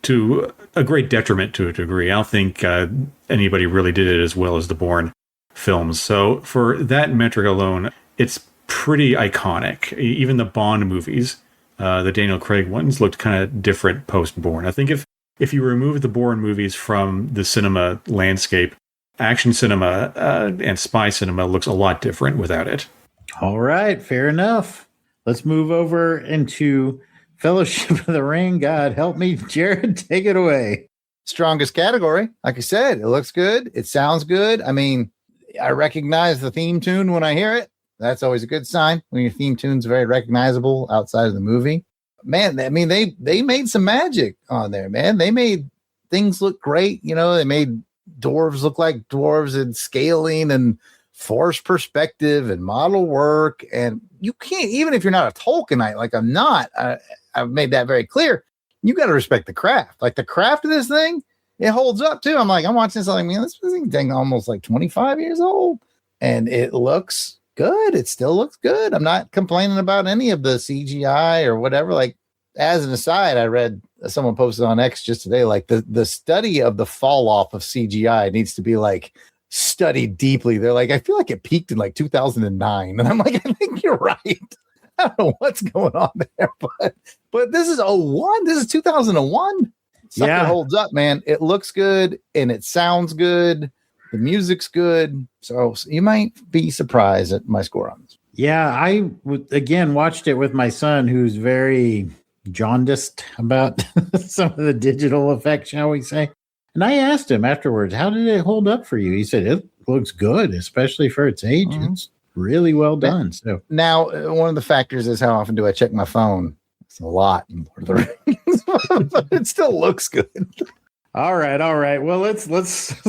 to a great detriment to a degree. I don't think anybody really did it as well as the Bourne films. So for that metric alone, it's pretty iconic. Even the Bond movies, the Daniel Craig ones, looked kind of different post-Bourne. I think if you remove the Bourne movies from the cinema landscape, action cinema and spy cinema looks a lot different without it. All right, fair enough. Let's move over into Fellowship of the Ring. God help me, Jared, take it away. Strongest category. Like I said, it looks good. It sounds good. I recognize the theme tune when I hear it. That's always a good sign when your theme tune's very recognizable outside of the movie. Man, they made some magic on there, man. They made things look great. They made dwarves look like dwarves and scaling and force perspective and model work. And you can't, even if you're not a Tolkienite, like I'm not, I've made that very clear. You got to respect the craft. Like the craft of this thing, it holds up too. I'm watching this, this thing almost like 25 years old, and it looks good. It still looks good. I'm not complaining about any of the CGI or whatever. Like, as an aside, I read someone posted on X just today, like the study of the fall off of CGI needs to be studied deeply. They're like, I feel like it peaked in 2009. And I'm like, I think you're right. I don't know what's going on there, but this is 01. This is 2001. Something holds up, man. It looks good and it sounds good. The music's good. So you might be surprised at my score on this. Yeah, I again watched it with my son, who's very jaundiced about some of the digital effects, shall we say. And I asked him afterwards, how did it hold up for you? He said, it looks good, especially for its age. Mm-hmm. It's really well done. So now, one of the factors is how often do I check my phone? It's a lot in Lord of the Rings, but it still looks good. All right. Well, let's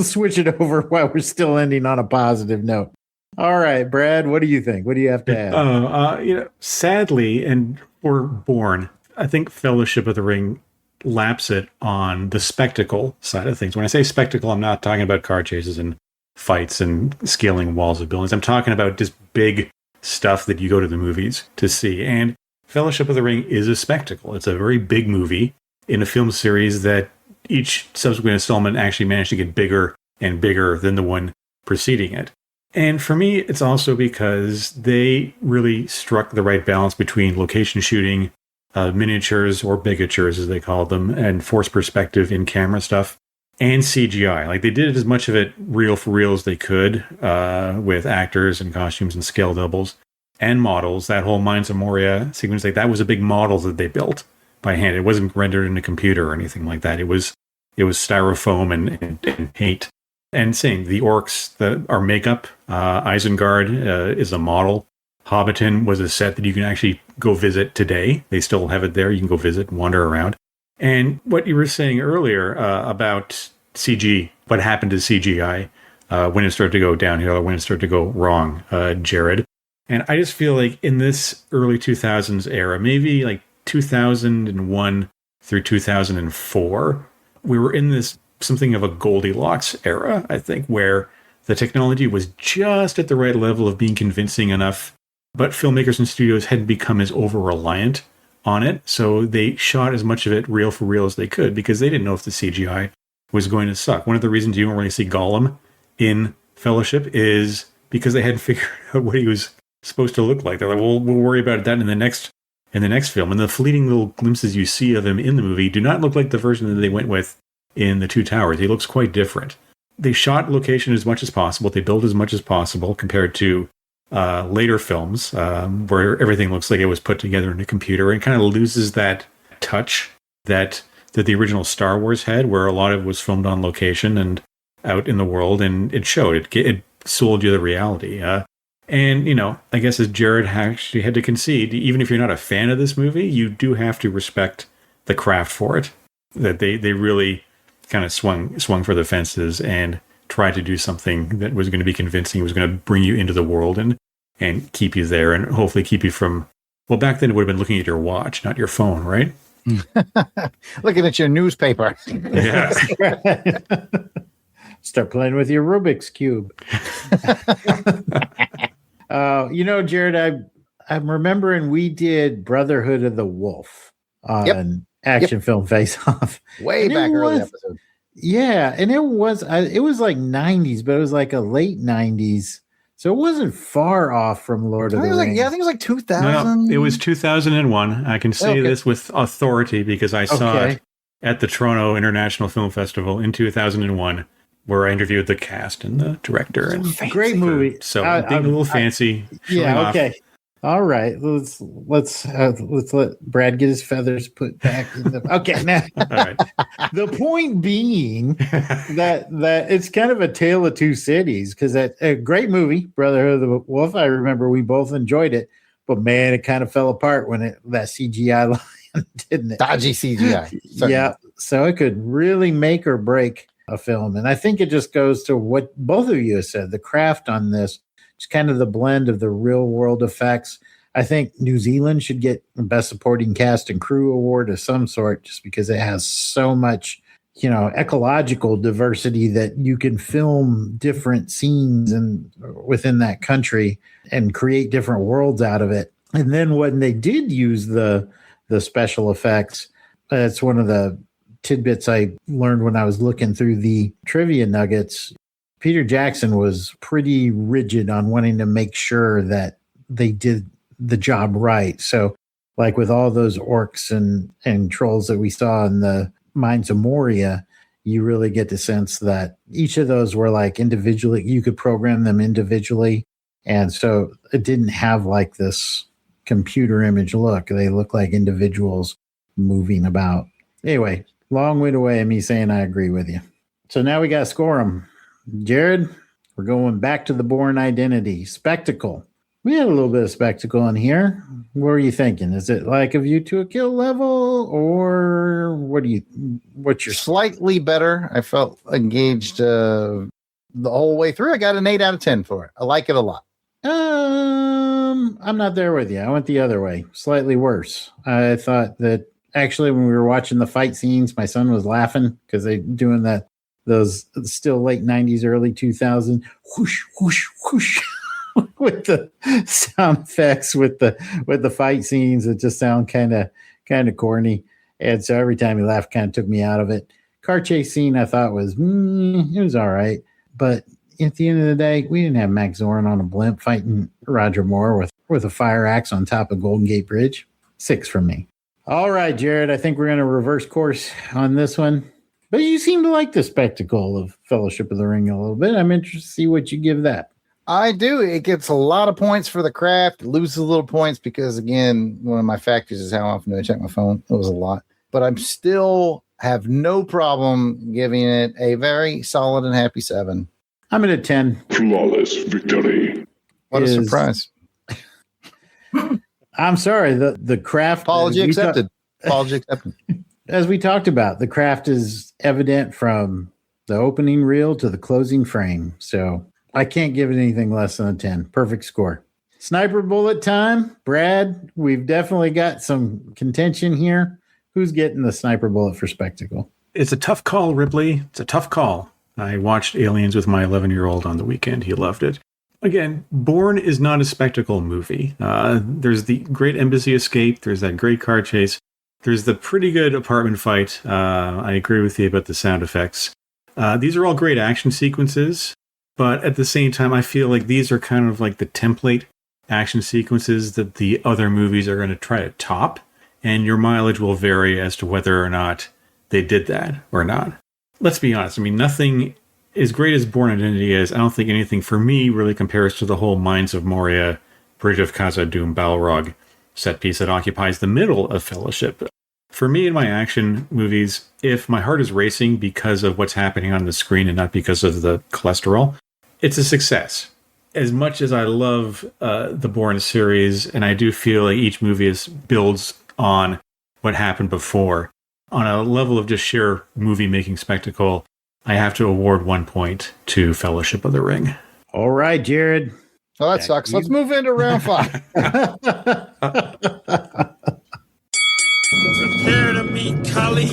switch it over while we're still ending on a positive note. All right, Brad, what do you think? What do you have to add? Sadly, and for Bourne, I think Fellowship of the Ring laps it on the spectacle side of things. When I say spectacle, I'm not talking about car chases and fights and scaling walls of buildings. I'm talking about just big stuff that you go to the movies to see. And Fellowship of the Ring is a spectacle. It's a very big movie in a film series that each subsequent installment actually managed to get bigger and bigger than the one preceding it. And for me, it's also because they really struck the right balance between location shooting, miniatures or bigatures, as they called them, and forced perspective in camera stuff, and CGI. Like, they did as much of it real for real as they could, with actors and costumes and scale doubles and models. That whole Mines of Moria sequence, like, that was a big model that they built by hand. It wasn't rendered in a computer or anything like that. It was styrofoam and paint. And same, the orcs that are makeup. Isengard is a model. Hobbiton was a set that you can actually go visit today. They still have it there. You can go visit, wander around. And what you were saying earlier about CG, what happened to CGI when it started to go downhill or when it started to go wrong, Jared. And I just feel like in this early 2000s era, maybe like 2001 through 2004, we were in this something of a Goldilocks era, I think, where the technology was just at the right level of being convincing enough, but filmmakers and studios hadn't become as over-reliant on it, so they shot as much of it real for real as they could because they didn't know if the CGI was going to suck. One of the reasons you don't really see Gollum in Fellowship is because they hadn't figured out what he was supposed to look like. They're like, well, we'll worry about that in the next film. And the fleeting little glimpses you see of him in the movie do not look like the version that they went with in The Two Towers. He looks quite different. They shot location as much as possible. They built as much as possible compared to later films where everything looks like it was put together in a computer and kind of loses that touch that the original Star Wars had, where a lot of it was filmed on location and out in the world, and it showed. It sold you the reality. And, you know, I guess as Jared actually had to concede, even if you're not a fan of this movie, you do have to respect the craft for it. That they really kind of swung for the fences and tried to do something that was going to be convincing, was going to bring you into the world and keep you there and hopefully keep you from, well, back then it would have been looking at your watch, not your phone, right? Looking at your newspaper. Yeah. Start playing with your Rubik's Cube. You know, Jared, I'm remembering we did Brotherhood of the Wolf on Action Film Face Off. Way back early episode. Yeah, and it was like 90s, but it was like a late 90s. So it wasn't far off from Lord of the Rings. I think it was like 2000. No, it was 2001. I can say this with authority because I saw it at the Toronto International Film Festival in 2001, where I interviewed the cast and the director. And great movie. So being a little fancy. Yeah. Okay. All right. Let's let Brad get his feathers put back in the. Okay. Now, all right. The point being that it's kind of a tale of two cities, because that a great movie, Brotherhood of the Wolf. I remember we both enjoyed it, but man, it kind of fell apart when that CGI line, didn't it? Dodgy CGI. Yeah. So it could really make or break a film, and I think it just goes to what both of you have said. The craft on this. It's kind of the blend of the real world effects. I think New Zealand should get the Best Supporting Cast and Crew Award of some sort, just because it has so much, you know, ecological diversity that you can film different scenes and within that country and create different worlds out of it. And then when they did use the special effects, that's one of the tidbits I learned when I was looking through the trivia nuggets. Peter Jackson was pretty rigid on wanting to make sure that they did the job right. So like with all those orcs and trolls that we saw in the Mines of Moria, you really get the sense that each of those were like individually, you could program them individually. And so it didn't have like this computer image look. They look like individuals moving about. Anyway, long-winded way of me saying I agree with you. So now we got to score them. Jared, we're going back to the Bourne identity. Spectacle. We had a little bit of spectacle in here. What are you thinking? Is it like a View to a Kill level, or what's your slightly better? I felt engaged the whole way through. I got an 8 out of 10 for it. I like it a lot. I'm not there with you. I went the other way. Slightly worse. I thought that actually when we were watching the fight scenes, my son was laughing because they doing those still late 90s, early 2000s whoosh, whoosh, whoosh. With the sound effects, with the fight scenes that just sound kind of corny, and so every time he laughed, kind of took me out of it. Car chase scene I thought was it was all right, but at the end of the day, we didn't have Max Zorin on a blimp fighting Roger Moore with a fire axe on top of Golden Gate Bridge. 6 from me. All right, Jared, I think we're going to reverse course on this one, but you seem to like the spectacle of Fellowship of the Ring a little bit. I'm interested to see what you give that. I do. It gets a lot of points for the craft. It loses a little points because, again, one of my factors is how often do I check my phone. It was a lot. But I'm still have no problem giving it a very solid and happy 7. I'm at a 10. Flawless victory. What a surprise. I'm sorry. The craft. Apology accepted. Apology accepted. As we talked about, the craft is evident from the opening reel to the closing frame. So I can't give it anything less than a 10. Perfect score. Sniper bullet time. Brad, we've definitely got some contention here. Who's getting the sniper bullet for spectacle? It's a tough call, Ripley. It's a tough call. I watched Aliens with my 11-year-old on the weekend. He loved it. Again, Bourne is not a spectacle movie. There's the great embassy escape. There's that great car chase. There's the pretty good apartment fight. I agree with you about the sound effects. These are all great action sequences. But at the same time, I feel like these are kind of like the template action sequences that the other movies are going to try to top. And your mileage will vary as to whether or not they did that or not. Let's be honest. I mean, nothing as great as Bourne Identity is. I don't think anything for me really compares to the whole Mines of Moria, Bridge of Khazad-dûm, Balrog set piece that occupies the middle of Fellowship. For me in my action movies, if my heart is racing because of what's happening on the screen and not because of the cholesterol, it's a success. As much as I love the Bourne series, and I do feel like each movie builds on what happened before, on a level of just sheer movie-making spectacle, I have to award 1 point to Fellowship of the Ring. All right, Jared. Oh, that sucks. Let's move into round 5. Prepare to meet Kali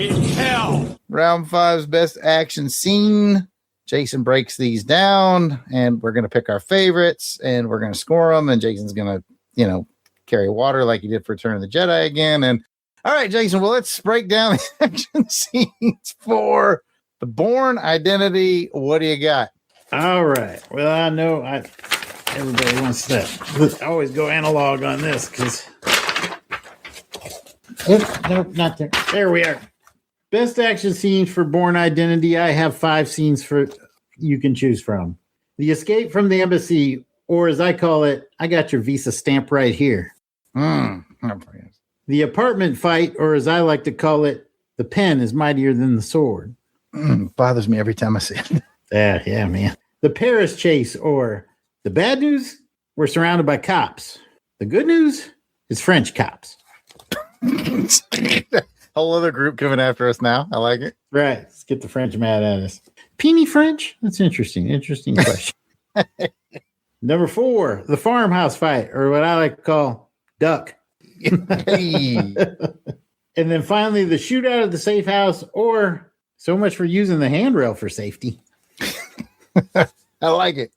in hell. Round 5's best action scene. Jason breaks these down, and we're going to pick our favorites, and we're going to score them, and Jason's going to, carry water like he did for Return of the Jedi again. And all right, Jason, well, let's break down the action scenes for the Bourne Identity. What do you got? All right. Well, I know everybody wants to always go analog on this because nope, not there. There we are. Best action scenes for Bourne Identity. I have 5 scenes for you can choose from. The escape from the embassy, or as I call it, I got your visa stamp right here. The apartment fight, or as I like to call it, the pen is mightier than the sword. Bothers me every time I see it. Yeah, man. The Paris chase, or the bad news, we're surrounded by cops. The good news is French cops. Whole other group coming after us now. I like it. Right. Let's get the French mad at us. Peony French? That's interesting. Interesting question. Number 4, the farmhouse fight, or what I like to call duck. And then finally, the shootout of the safe house, or so much for using the handrail for safety. I like it.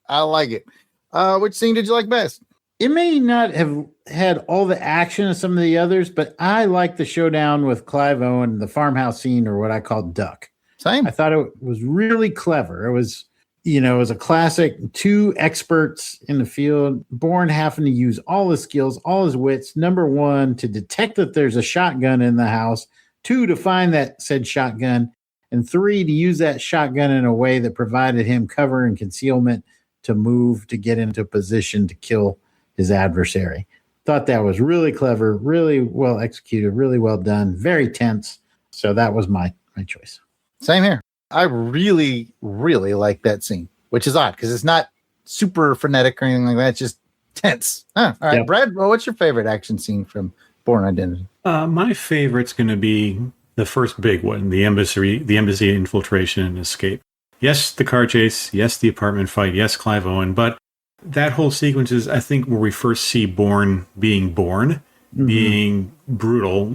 Which scene did you like best? It may not have had all the action of some of the others, but I like the showdown with Clive Owen, the farmhouse scene, or what I call duck. Same. I thought it was really clever. It was as a classic, two experts in the field, Bourne having to use all his skills, all his wits. Number one, to detect that there's a shotgun in the house. Two, to find that said shotgun. And three, to use that shotgun in a way that provided him cover and concealment to move, to get into position to kill his adversary. Thought that was really clever, really well executed, really well done, very tense. So that was my choice. Same here. I really, really like that scene, which is odd because it's not super frenetic or anything like that. It's just tense. All right, yep. Brad, well, what's your favorite action scene from Bourne Identity? My favorite's going to be the first big one, the embassy infiltration and escape. Yes, the car chase. Yes, the apartment fight. Yes, Clive Owen. But that whole sequence is, I think, where we first see Bourne being Bourne, being brutal,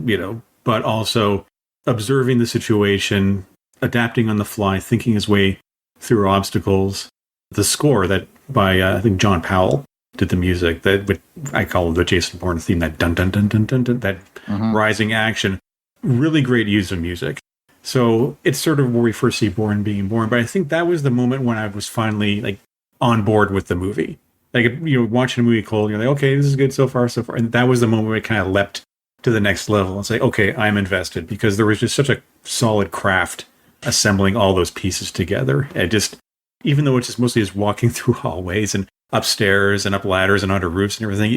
but also observing the situation, adapting on the fly, thinking his way through obstacles. The score that by I think John Powell did the music, that I call the Jason Bourne theme, that dun dun dun dun dun dun, that rising action. Really great use of music. So it's sort of where we first see Bourne being Bourne. But I think that was the moment when I was finally on board with the movie. Watching a movie cold, you're like, okay, this is good so far. And that was the moment where it kind of leapt to the next level. It's like, okay, I'm invested, because there was just such a solid craft assembling all those pieces together. And just, even though it's just mostly just walking through hallways and upstairs and up ladders and under roofs and everything,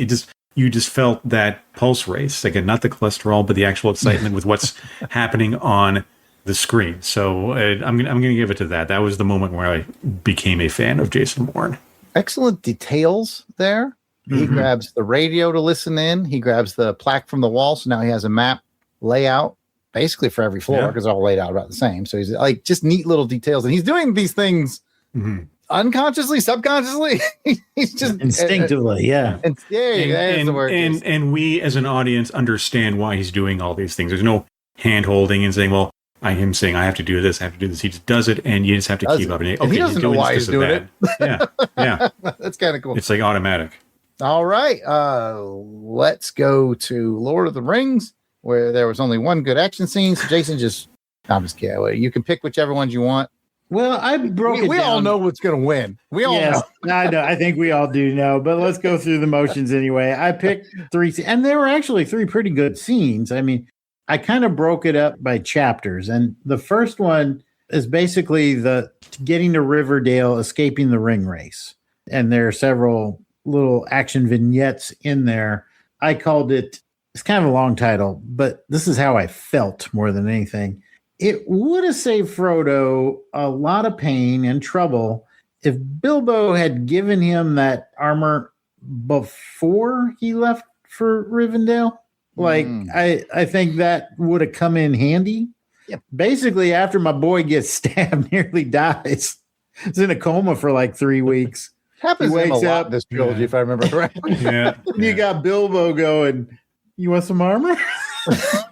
you just felt that pulse race. Again, not the cholesterol, but the actual excitement with what's happening on the screen. So I'm going to give it to that. That was the moment where I became a fan of Jason Bourne. Excellent details there. He grabs the radio to listen in. He grabs the plaque from the wall. So now he has a map layout basically for every floor, because they're all laid out about the same. So he's like, just neat little details. And he's doing these things unconsciously, subconsciously. He's just instinctively. That's the word. And we as an audience understand why he's doing all these things. There's no hand holding and saying, well, I am saying I have to do this, I have to do this. He just does it, and you just have to keep up. And he doesn't know why he's doing it. Yeah. That's kind of cool. It's like automatic. All right. Let's go to Lord of the Rings, where there was only one good action scene. So Jason, I'm just kidding. You can pick whichever ones you want. Well, I broke it down. We all know what's going to win. We all know. I know. I think we all do know, but let's go through the motions anyway. I picked three, and there were actually three pretty good scenes. I mean, I kind of broke it up by chapters, and the first one is basically the getting to Riverdale, escaping the ring race. And there are several little action vignettes in there. I called it, it's kind of a long title, but this is how I felt more than anything. It would have saved Frodo a lot of pain and trouble if Bilbo had given him that armor before he left for Rivendell. I think that would have come in handy. Yep. Basically, after my boy gets stabbed, nearly dies. He's in a coma for like 3 weeks. Happens to him a lot in this trilogy, if I remember correctly. You got Bilbo going, you want some armor?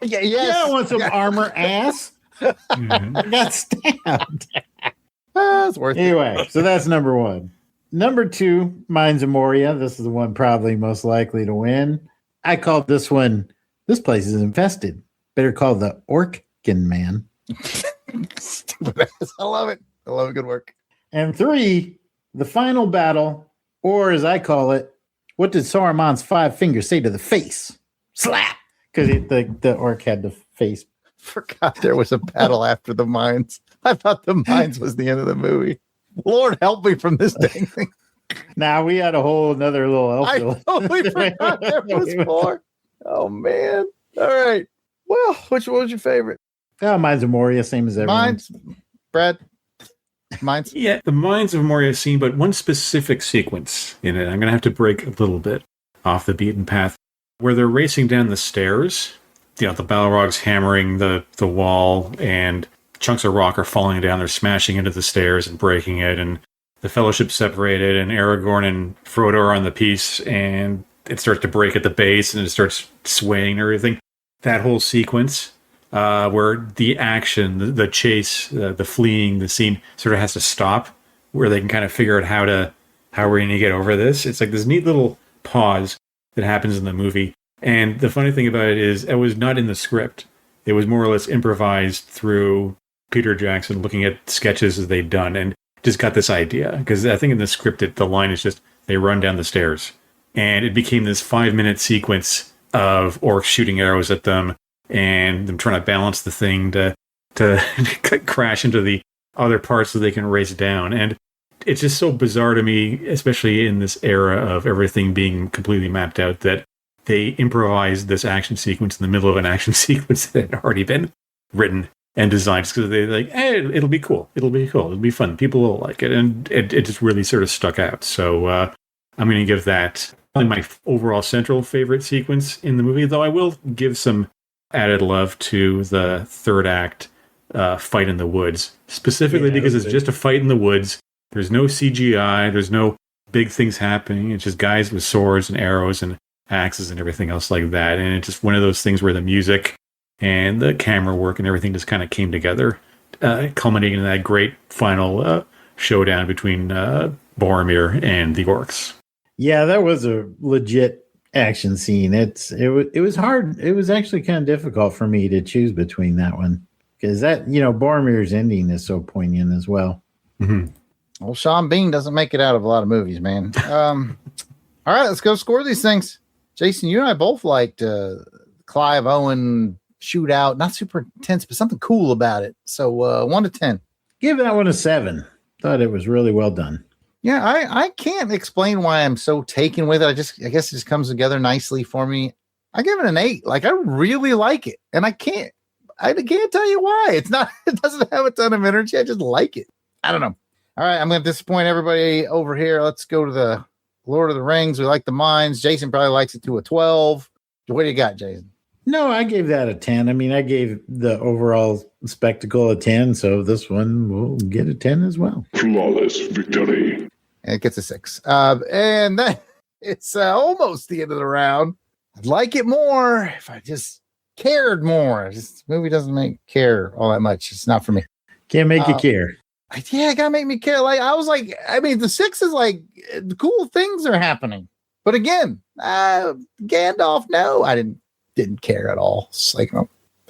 Yes. I want some armor, ass. I got stabbed. It's worth it. Anyway, so that's number one. Number two, Mines of Moria. This is the one probably most likely to win. I called this one, this place is infested. Better call the Orkin Man. Stupid ass. I love it. Good work. And three, the final battle, or as I call it, what did Saruman's 5 fingers say to the face? Slap! Because the orc had the face. Forgot there was a battle after the mines. I thought the mines was the end of the movie. Lord help me from this dang thing. Now we had a whole another little elf. I totally forgot there was more. Oh man! All right. Well, which one was your favorite? Mines of Moria, same as everyone. Mines, Brad. Mines. Yeah, the Mines of Moria scene, but one specific sequence in it. I'm going to have to break a little bit off the beaten path, where they're racing down the stairs. The Balrog's hammering the wall, and chunks of rock are falling down. They're smashing into the stairs and breaking it, and the Fellowship separated, and Aragorn and Frodo are on the piece, and it starts to break at the base, and it starts swaying and everything. That whole sequence, where the action, the chase, the fleeing, the scene sort of has to stop, where they can kind of figure out how we're going to get over this. It's like this neat little pause that happens in the movie. And the funny thing about it is, it was not in the script. It was more or less improvised through Peter Jackson looking at sketches that they'd done. And just got this idea, because I think in the script the line is just they run down the stairs, and it became this 5-minute sequence of orcs shooting arrows at them and them trying to balance the thing to crash into the other parts so they can race down. And it's just so bizarre to me, especially in this era of everything being completely mapped out, that they improvised this action sequence in the middle of an action sequence that had already been written and designed, because they're like, hey, it'll be cool. It'll be fun. People will like it. And it just really sort of stuck out. So I'm going to give that my overall central favorite sequence in the movie, though I will give some added love to the third act fight in the woods, specifically because it's just a fight in the woods. There's no CGI. There's no big things happening. It's just guys with swords and arrows and axes and everything else like that. And it's just one of those things where the music and the camera work and everything just kind of came together, culminating in that great final showdown between Boromir and the orcs. Yeah, that was a legit action scene. It was hard. It was actually kind of difficult for me to choose between that one, because that, Boromir's ending is so poignant as well. Mm-hmm. Well, Sean Bean doesn't make it out of a lot of movies, man. All right, let's go score these things. Jason, you and I both liked Clive Owen shootout. Not super intense, but something cool about it. So 1 to 10. Give that one a 7. Thought it was really well done. Yeah, I can't explain why I'm so taken with it. I guess it just comes together nicely for me. I give it an 8. Like, I really like it, and I can't tell you why. It doesn't have a ton of energy. I just like it. I don't know. All right, I'm going to disappoint everybody over here. Let's go to the Lord of the Rings. We like the mines. Jason probably likes it to a 12. What do you got, Jason? No, I gave that a 10. I mean, I gave the overall spectacle a 10, so this one will get a 10 as well. Flawless victory. And it gets a 6. And then it's almost the end of the round. I'd like it more if I just cared more. This movie doesn't make care all that much. It's not for me. Can't make you care. Yeah, it gotta make me care. Like, I was like, the 6 is like, cool things are happening. But again, Gandalf, no, I didn't care at all. It's like, I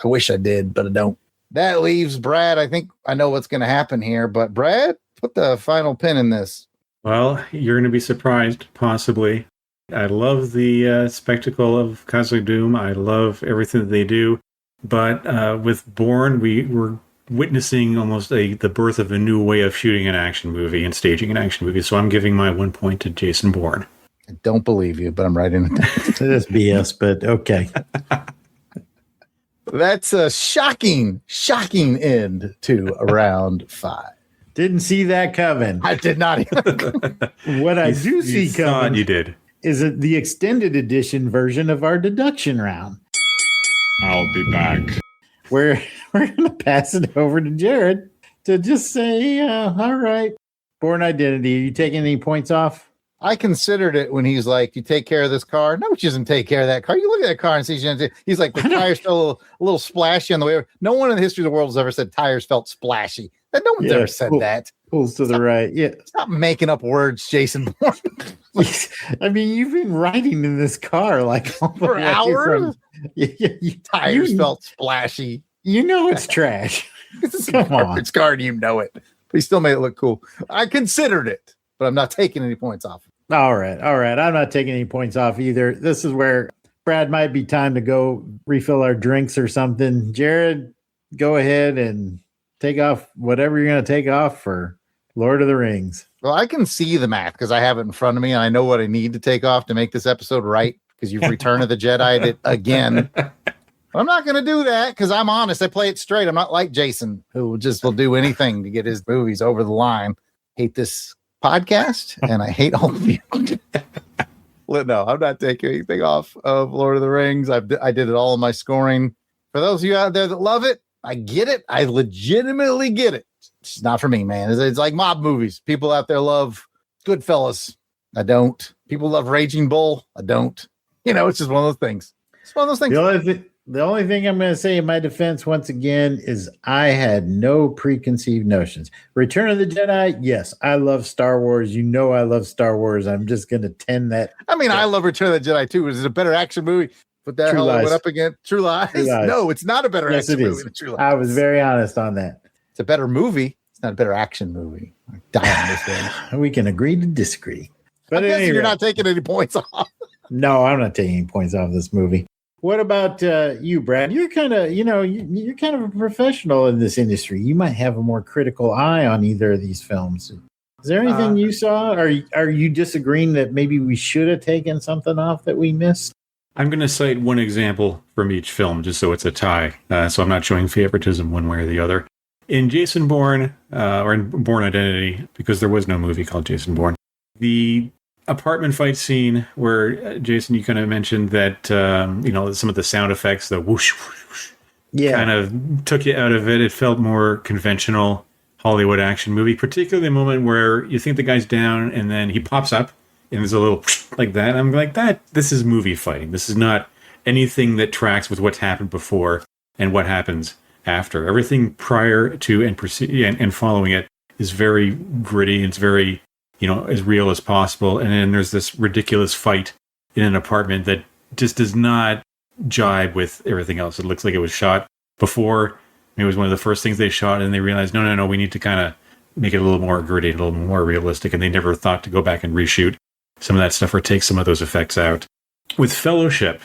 wish I did, but I don't. That leaves Brad. I think I know what's going to happen here, but Brad, put the final pin in this. Well, you're going to be surprised, possibly. I love the spectacle of Khazad-dûm. I love everything that they do. But with Bourne, we were witnessing almost the birth of a new way of shooting an action movie and staging an action movie. So I'm giving my 1 point to Jason Bourne. I don't believe you, but I'm writing it down. That's BS, but okay. That's a shocking end to round 5. Didn't see that coming. I did not. What I do see coming, you did, is it the extended edition version of our deduction round. I'll be back. We're going to pass it over to Jared to just say, all right, Bourne Identity. Are you taking any points off? I considered it when he's like, you take care of this car. No, she doesn't take care of that car. You look at that car and see, he's like, the tires felt a little splashy on the way. No one in the history of the world has ever said tires felt splashy. No one's ever said that. Pulls to the right. Yeah. Stop making up words, Jason Bourne. I mean, you've been riding in this car like for hours. Tires felt splashy. You know it's trash. Come on. It's car and you know it. But he still made it look cool. I considered it, but I'm not taking any points off. All right. I'm not taking any points off either. This is where Brad might be time to go refill our drinks or something. Jared, go ahead and take off whatever you're going to take off for Lord of the Rings. Well, I can see the math because I have it in front of me and I know what I need to take off to make this episode right, because you've Return of the Jedi it again. I'm not going to do that because I'm honest. I play it straight. I'm not like Jason, who will do anything to get his movies over the line. Hate this podcast and I hate all of you. No, I'm not taking anything off of Lord of the Rings. I did it all in my scoring. For those of you out there that love it, I get it. I legitimately get it. It's not for me, man. It's like mob movies. People out there love Goodfellas. I don't. People love Raging Bull. I don't. It's just one of those things. It's one of those things. The only thing I'm going to say in my defense, once again, is I had no preconceived notions. Return of the Jedi, yes, I love Star Wars. I love Star Wars. I'm just going to tend that. I mean, I love Return of the Jedi too. Is it a better action movie? But that hell went up again. True Lies? No, it's not a better action movie than True Lies. I was very honest on that. It's a better movie. It's not a better action movie. Die on this one. We can agree to disagree. But I guess anyway, you're not taking any points off. No, I'm not taking any points off this movie. What about you, Brad? You're kind of, you're kind of a professional in this industry. You might have a more critical eye on either of these films. Is there anything you saw? Are you disagreeing that maybe we should have taken something off that we missed? I'm going to cite one example from each film, just so it's a tie. So I'm not showing favoritism one way or the other. In Jason Bourne, or in Bourne Identity, because there was no movie called Jason Bourne, the apartment fight scene where, Jason, you kind of mentioned that, some of the sound effects, the whoosh, whoosh, whoosh, kind of took you out of it. It felt more conventional Hollywood action movie, particularly the moment where you think the guy's down and then he pops up and there's a little like that. I'm like, this is movie fighting. This is not anything that tracks with what's happened before and what happens after. Everything prior to and following it is very gritty. It's very, as real as possible. And then there's this ridiculous fight in an apartment that just does not jibe with everything else. It looks like it was shot before. It was one of the first things they shot, and they realized, no, we need to kind of make it a little more gritty, a little more realistic. And they never thought to go back and reshoot some of that stuff or take some of those effects out. With Fellowship,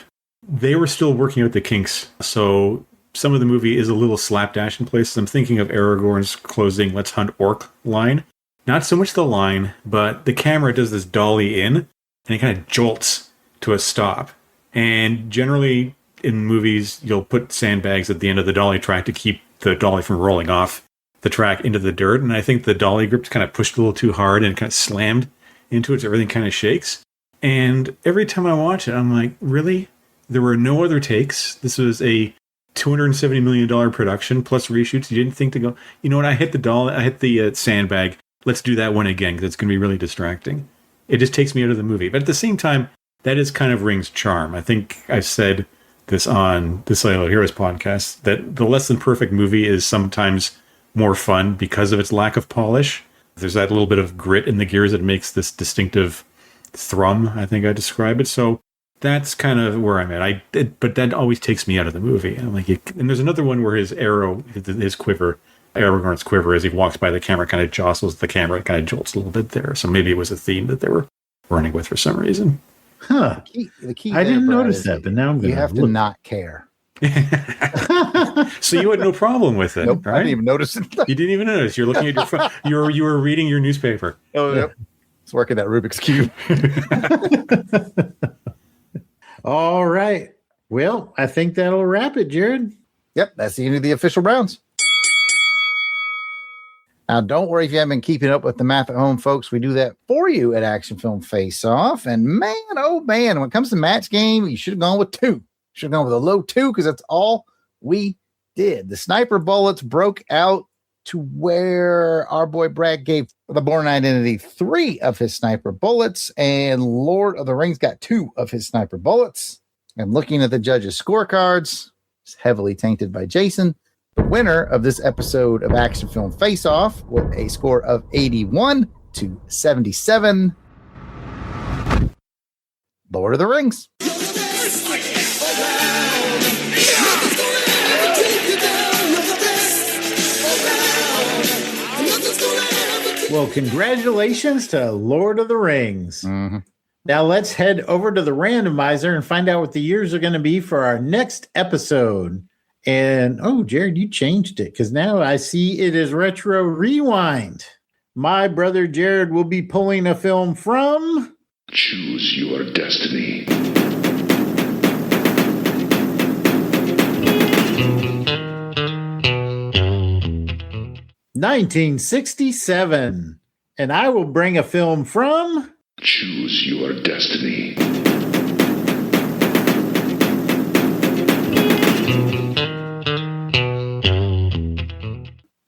they were still working out the kinks. So some of the movie is a little slapdash in places. I'm thinking of Aragorn's closing "Let's Hunt Orc" line. Not so much the line, but the camera does this dolly in, and it kind of jolts to a stop. And generally in movies, you'll put sandbags at the end of the dolly track to keep the dolly from rolling off the track into the dirt. And I think the dolly grip kind of pushed a little too hard and kind of slammed into it, so everything kind of shakes. And every time I watch it, I'm like, really? There were no other takes? This was a $270 million production plus reshoots. You didn't think to go, you know what, I hit the sandbag. Let's do that one again, because it's going to be really distracting. It just takes me out of the movie. But at the same time, that is kind of Ring's charm. I think I've said this on the Cellular Heroes podcast, that the less than perfect movie is sometimes more fun because of its lack of polish. There's that little bit of grit in the gears that makes this distinctive thrum, I think I describe it. So that's kind of where I'm at. But that always takes me out of the movie. I'm like, and there's another one where his arrow, his quiver, Aragorn's quiver, as he walks by the camera, kind of jostles the camera, kind of jolts a little bit there. So maybe it was a theme that they were running with for some reason. Huh. The key I didn't notice that, but now I'm going to have to not care. So you had no problem with it, nope, right? I didn't even notice it. You didn't even notice. You're looking at your phone. You were reading your newspaper. Oh, yep. It's working that Rubik's Cube. All right. Well, I think that'll wrap it, Jared. Yep, that's the end of the official rounds. Now, don't worry if you haven't been keeping up with the math at home, folks. We do that for you at Action Film Face Off. And man, oh man, when it comes to match game, you should have gone with 2. You should have gone with a low 2 because that's all we did. The sniper bullets broke out to where our boy Brad gave the Bourne Identity 3 of his sniper bullets, and Lord of the Rings got 2 of his sniper bullets. And looking at the judges' scorecards, it's heavily tainted by Jason. The winner of this episode of Action Film Face Off with a score of 81 to 77. Lord of the Rings. Well, congratulations to Lord of the Rings. Mm-hmm. Now let's head over to the randomizer and find out what the years are going to be for our next episode. And, oh, Jared, you changed it because now I see it is Retro Rewind. My brother Jared will be pulling a film from... Choose your destiny. ...1967. And I will bring a film from... Choose your destiny.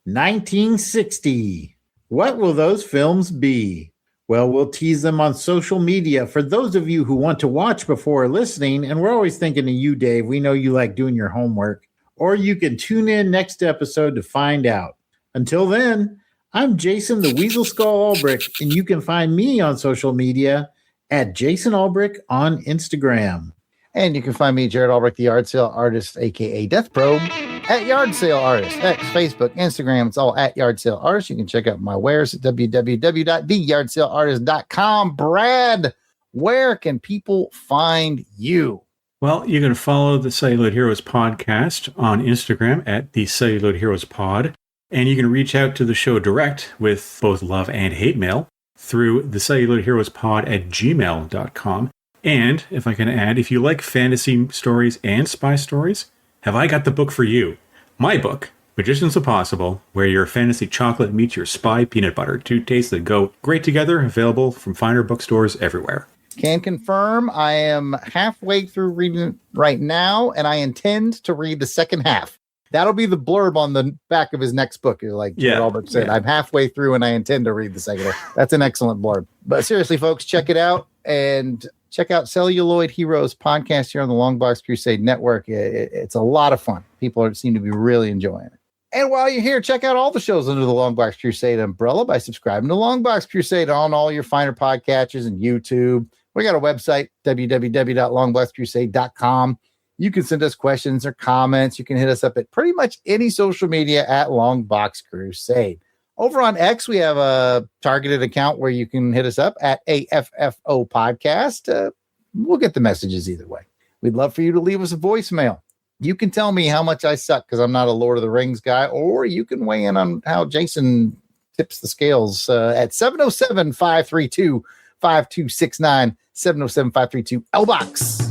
1960. What will those films be? Well, we'll tease them on social media for those of you who want to watch before listening. And we're always thinking of you, Dave. We know you like doing your homework. Or you can tune in next episode to find out. Until then, I'm Jason the Weasel Skull Albrick, and you can find me on social media at Jason Albrick on Instagram. And you can find me, Jared Albrick, the art sale artist, a.k.a. Death Probe, at Yard Sale Artist, X, Facebook, Instagram. It's all at Yard Sale Artist. You can check out my wares at www.theyardsaleartist.com. Brad, where can people find you? Well, you can follow the Celluloid Heroes podcast on Instagram at the Celluloid Heroes Pod. And you can reach out to the show direct with both love and hate mail through the Celluloid Heroes Pod at gmail.com. And if I can add, if you like fantasy stories and spy stories, have I got the book for you? My book, Magicians of Possible, where your fantasy chocolate meets your spy peanut butter. Two tastes that go great together, available from finer bookstores everywhere. Can confirm I am halfway through reading it right now, and I intend to read the second half. That'll be the blurb on the back of his next book. Like Albert said, I'm halfway through and I intend to read the second half. That's an excellent blurb. But seriously, folks, check it out and check out Celluloid Heroes podcast here on the Longbox Crusade Network. It's a lot of fun. People seem to be really enjoying it. And while you're here, check out all the shows under the Longbox Crusade umbrella by subscribing to Longbox Crusade on all your finer podcatchers and YouTube. We got a website, www.longboxcrusade.com. You can send us questions or comments. You can hit us up at pretty much any social media at Longbox Crusade. Over on X, we have a targeted account where you can hit us up at AFFO Podcast. We'll get the messages either way. We'd love for you to leave us a voicemail. You can tell me how much I suck because I'm not a Lord of the Rings guy, or you can weigh in on how Jason tips the scales at 707-532-5269, 707-532-LBOX.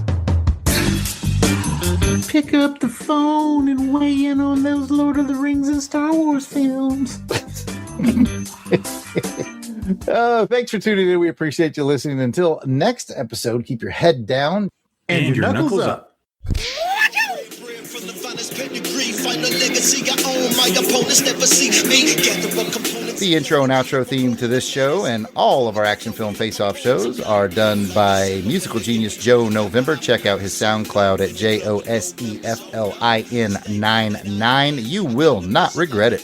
Pick up the phone and weigh in on those Lord of the Rings and Star Wars films. Thanks for tuning in. We appreciate you listening. Until next episode, keep your head down and your knuckles up. The intro and outro theme to this show and all of our action film face-off shows are done by musical genius Joe November. Check out his SoundCloud at JOSEFLIN99. You will not regret it.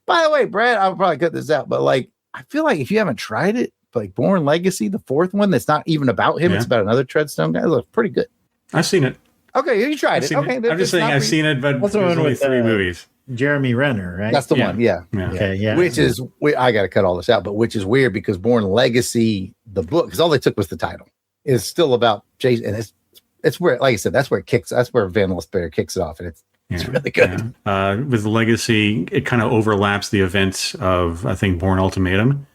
By the way, Brad, I'll probably cut this out, but like, I feel like if you haven't tried it, like Bourne Legacy, the fourth one, that's not even about him. Yeah. It's about another Treadstone guy. It looks pretty good. I've seen it. Okay, you tried it. Okay, I'm just saying I've seen it, but there's only three movies. Jeremy Renner, right? That's the one. Yeah. Okay, yeah. Which is, I got to cut all this out, but which is weird because Bourne Legacy, the book, because all they took was the title, is still about Jason. And it's where, like I said, that's where it kicks. That's where Van Lisper kicks it off, and it's really good. Yeah. With Legacy, it kind of overlaps the events of, I think, Bourne Ultimatum.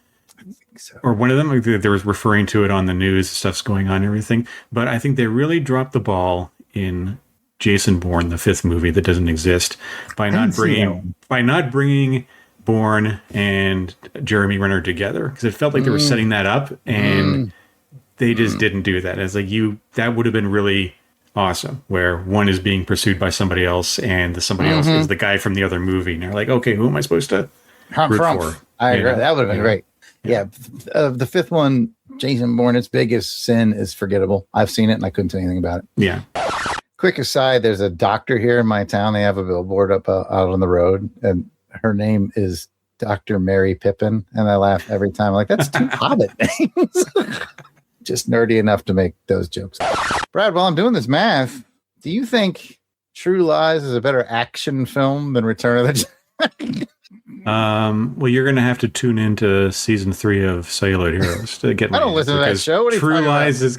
So. Or one of them, they were referring to it on the news, stuff's going on and everything. But I think they really dropped the ball in Jason Bourne, the fifth movie that doesn't exist, by not bringing Bourne and Jeremy Renner together, because it felt like they were setting that up, and they just didn't do that. It's like that would have been really awesome, where one is being pursued by somebody else, and the somebody else is the guy from the other movie, and they're like, okay, who am I supposed to root for? I agree. That would have been great. Yeah, the fifth one, Jason Bourne, its biggest sin is forgettable. I've seen it and I couldn't tell anything about it. Yeah. Quick aside, there's a doctor here in my town. They have a billboard up out on the road, and her name is Dr. Mary Pippin. And I laugh every time. I'm like, that's two Hobbit names. Just nerdy enough to make those jokes. Brad, while I'm doing this math, do you think True Lies is a better action film than Return of the Jedi? Well, you're going to have to tune into season 3 of Celluloid Heroes to get. I don't listen to that show. What are you True Lies is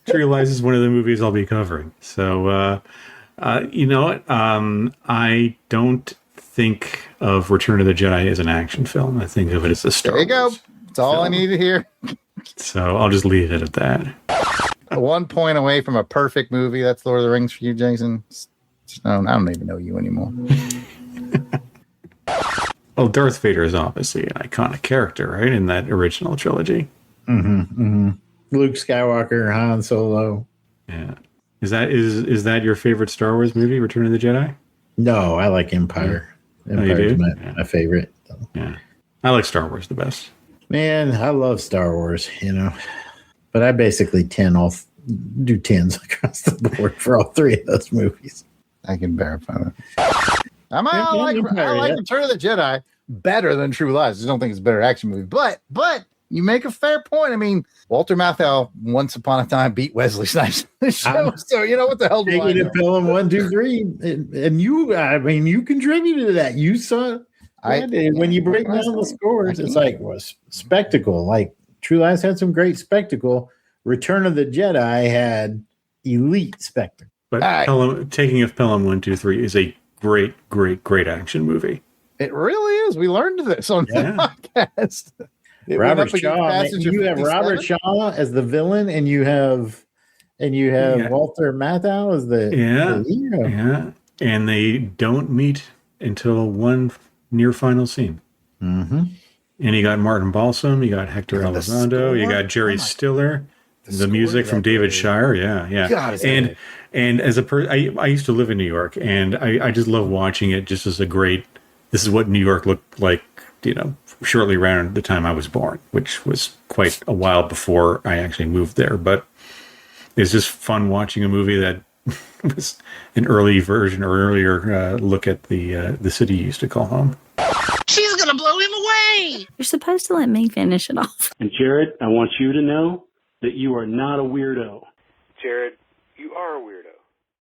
True Lies is one of the movies I'll be covering. So, you know what? I don't think of Return of the Jedi as an action film. I think of it as a Star Wars. There you go. That's all I need to hear. So I'll just leave it at that. 1 point away from a perfect movie. That's Lord of the Rings for you, Jason. I don't even know you anymore. Well, Darth Vader is obviously an iconic character, right, in that original trilogy. Luke Skywalker, Han Solo. Yeah. Is that your favorite Star Wars movie, Return of the Jedi? No, I like Empire. Empire is my favorite. So. Yeah. I like Star Wars the best. Man, I love Star Wars, but I basically do 10s across the board for all three of those movies. I can verify that. I like Return of the Jedi better than True Lies. I don't think it's a better action movie, but You make a fair point. I mean, Walter Matthau once upon a time beat Wesley Snipes on the show. So, you know, what the hell do I know? Pelham 1, 2, 3. And you, I mean, you contributed to that. You saw when you break down the scores, it's like spectacle. Like True Lies had some great spectacle. Return of the Jedi had elite spectacle. But Taking of Pelham 1, 2, 3 is a great action movie. It really is. We learned this on the podcast. Robert Shaw. You have Robert Shaw as the villain, and you have Walter Matthau as the hero. Yeah, and they don't meet until one near final scene. Mm-hmm. And you got Martin Balsam, you got Hector Elizondo, you got Jerry Stiller, the music from David Shire. Yeah. God, and as I used to live in New York, and I just love watching it. Just as this is what New York looked like, you know, shortly around the time I was born, which was quite a while before I actually moved there. But it's just fun watching a movie that was an early version or earlier look at the city you used to call home. She's gonna blow him away. You're supposed to let me finish it off. And Jared, I want you to know that you are not a weirdo. Jared, you are a weirdo.